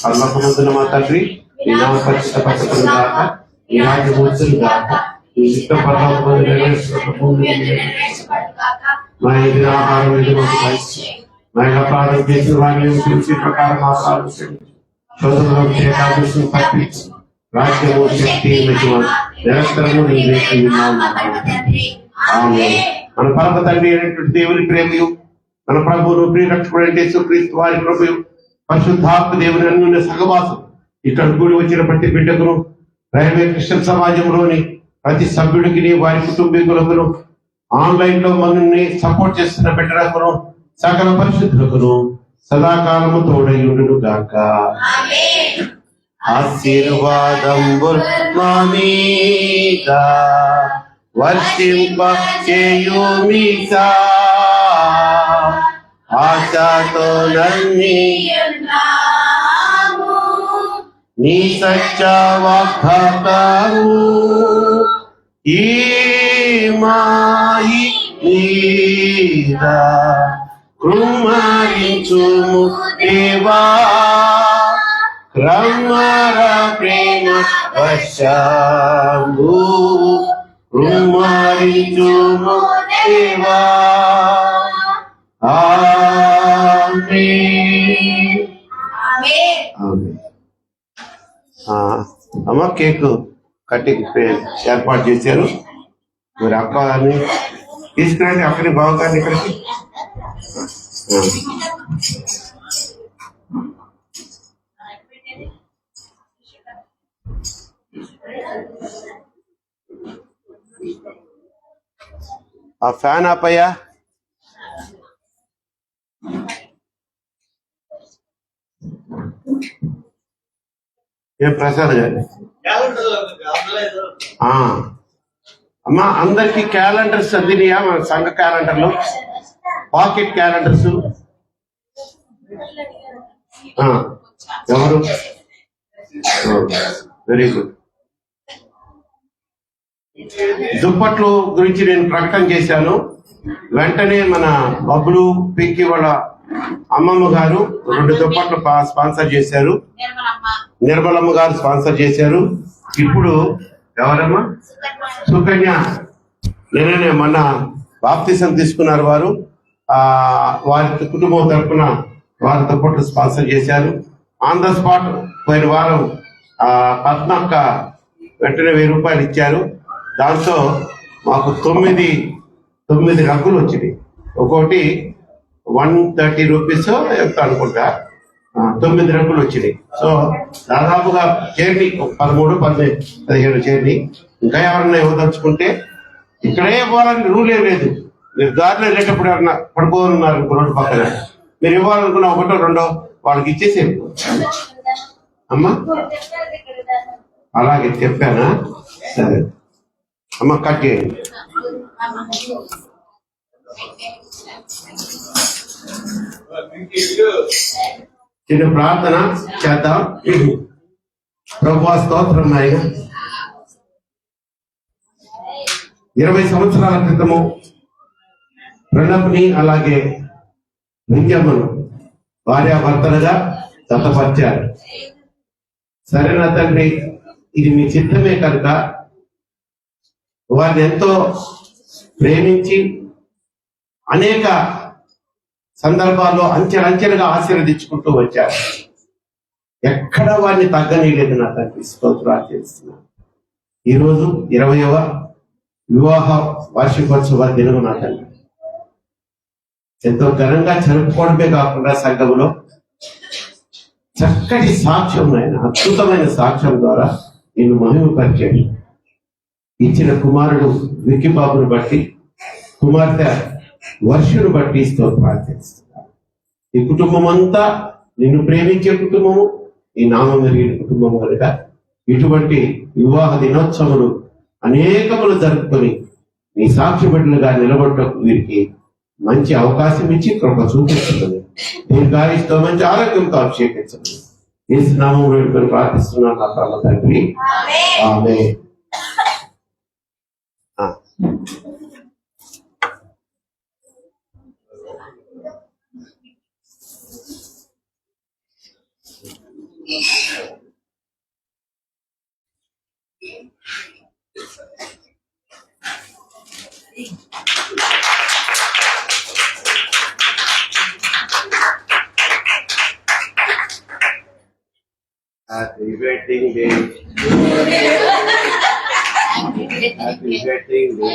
పరలోకమందున మా తండ్రి, నీ నామ పరిశుద్ధపరచబడును గాక, నీ రాజ్యం వచ్చును గాక, నీ చిత్తం పరలోకమందు నెరవేర్చుటకు భూమి మీద నెరవేర్చబడును గాక. మా ఎదురు ఆహారం ఇది మాకు దయచేయండి. మా అపరాధం చేసిన వారిని పిలిచి ప్రకారం ఆహారం శోధనలో చేకాదృష్టిని తప్పించు. రాజ్యము, శక్తి, మహిమ నిరంతరము నీవే ఉన్నావు. మన పరమ తండ్రి అయినటువంటి దేవుని ప్రేమయు, మన ప్రభువును ప్రియరక్షకుడైన యేసుక్రీస్తు వారి ప్రభువు, పరిశుద్ధాత్మ దేవుని అన్యోన్య సహవాసం ఇక్కడ కూడి వచ్చిన ప్రతి బిడ్డకును, రైల్వే క్రిస్టియన్ సమాజంలోని ప్రతి సభ్యుడికి, వారి కుటుంబీకులకు, ఆన్లైన్ లో మనల్ని సపోర్ట్ చేస్తున్న బిడ్డలకును సకల పరిశుద్ధులకును సదాకాలము తోడయుడును గాక. ఆశీర్వాదం మా మీద వర్షింప చేయుమిసా, ఆశతో నమ్మి నీ సత్య వాగ్దానము ఈ మాయి మీద కృమ్మరించుము దేవా, క్రమర ప్రేమ వర్షము కృమ్మరించుము దేవా. ఆమేన్. ఆమేన్. అమ్మ కేక్ కటింగ్ ఏర్పాటు చేశారు. మరి అక్కని తీసుకురండి, అక్కడి బావగారిని ఇక్కడికి. ఆ ఫ్యాన్ ఆపయ్యా. ఏం ప్రసాద్ గారు అమ్మా, అందరికి క్యాలెండర్స్ అందినయా? మన సంఘ క్యాలెండర్లు, పాకెట్ క్యాలెండర్స్ ఎవరు? Very good. దుప్పట్లు గురించి నేను ప్రకటన చేశాను. వెంటనే మన బబ్బులు పింకీ వాళ్ళ అమ్మమ్మ గారు 2 దుప్పట్లు స్పాన్సర్ చేశారు. నిర్మలమ్మ గారు స్పాన్సర్ చేశారు. ఇప్పుడు ఎవరమ్మా? సుకన్య నిన్ననే మొన్న బాప్తిసం తీసుకున్నారు. వారు వారి కుటుంబం తరఫున వారి దుప్పట్లు స్పాన్సర్ చేశారు. ఆన్ ద స్పాట్ పోయిన వారం పద్మక్క వెంటనే 1000 రూపాయలు ఇచ్చారు. దాంతో మాకు 9 రగ్గులు వచ్చినాయి. ఒక్కొక్కటి 130 రూపీస్ ఎంత అనుకుంటా, 9 రగ్గులు వచ్చినాయి. సో దాదాపుగా చేయండి, 13-15 చేయండి. ఇంకా ఎవరన్నా ఇవ్వదలుచుకుంటే ఇక్కడే ఇవ్వాలని రూల్ ఏం లేదు. మీరు దారిలో వెళ్ళేటప్పుడు ఎవరన్నా పడుకోనున్నారు రోడ్డు పక్కన, మీరు ఇవ్వాలనుకున్న 1, 2 వాళ్ళకి ఇచ్చేసేది. అమ్మా అలాగే చెప్పానా? సరే అమ్మ, కట్ చేయండి. చిన్న ప్రార్థన చేద్దాం. ప్రభువా స్తోత్రం నాయన. 20 సంవత్సరాల క్రితము ప్రణబ్ని అలాగే వింజమ్మను భార్యాభర్తలుగా జతపరిచారు. సరేనా తండ్రి, ఇది మీ చిత్తమే కనుక వారిని ఎంతో ప్రేమించి అనేక సందర్భాల్లో అంచెలంచెలుగా ఆశీర్వదించుకుంటూ వచ్చారు. ఎక్కడ వారిని తగ్గనీయలేదు నా తండ్రి. స్తోత్రాలు చేస్తున్నాను. ఈరోజు 20వ వివాహ వార్షికోత్సవ దినం నా తండ్రి. ఎంతో ఘనంగా జరుపుకోవడమే కాకుండా సంఘంలో చక్కటి సాక్ష్యం, ఆయన అద్భుతమైన సాక్ష్యం ద్వారా నేను మహిమపరిచాను. ఇచ్చిన కుమారుడు విక్కిబాబును బట్టి, కుమార్తె వర్షును బట్టి స్తోత్రాలు చేస్తున్నాను. ఈ కుటుంబం అంతా నిన్ను ప్రేమించే కుటుంబము, ఈ నామం ఎరిగిన కుటుంబం కనుక ఇటువంటి వివాహ దినోత్సవాలు అనేకములు జరుపుకొని నీ సాక్షి బిడ్డలుగా నిలబడటకు వీరికి మంచి అవకాశం ఇచ్చి కృప చూపిస్తున్నది. దీర్ఘాయుష్తో మంచి ఆరోగ్యంతో అభిషేకించండి. యేసు నామములో వేడుకొని ప్రార్థిస్తున్నాను నా పరమ తండ్రి, ఆమేన్. Happy wedding day. Happy wedding day to you.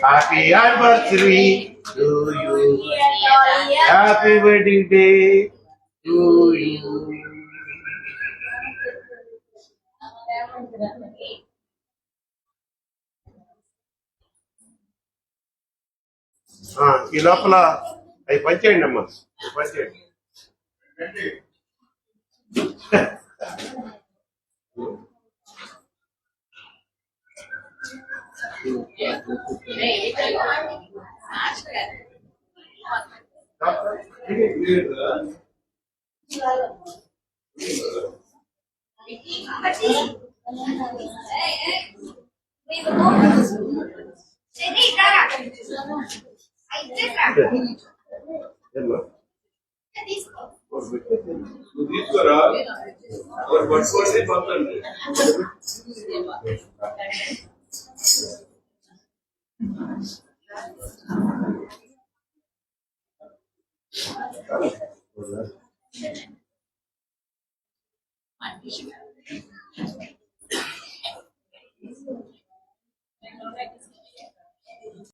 Happy anniversary to you. Happy wedding day to you. ఈ లోపల అవి పంచేయండి అమ్మా, పంచేయండి. ఏమ్మా? నువ్వు తీసుకోరా ఒకటి పట్టుకోండి పంపండి.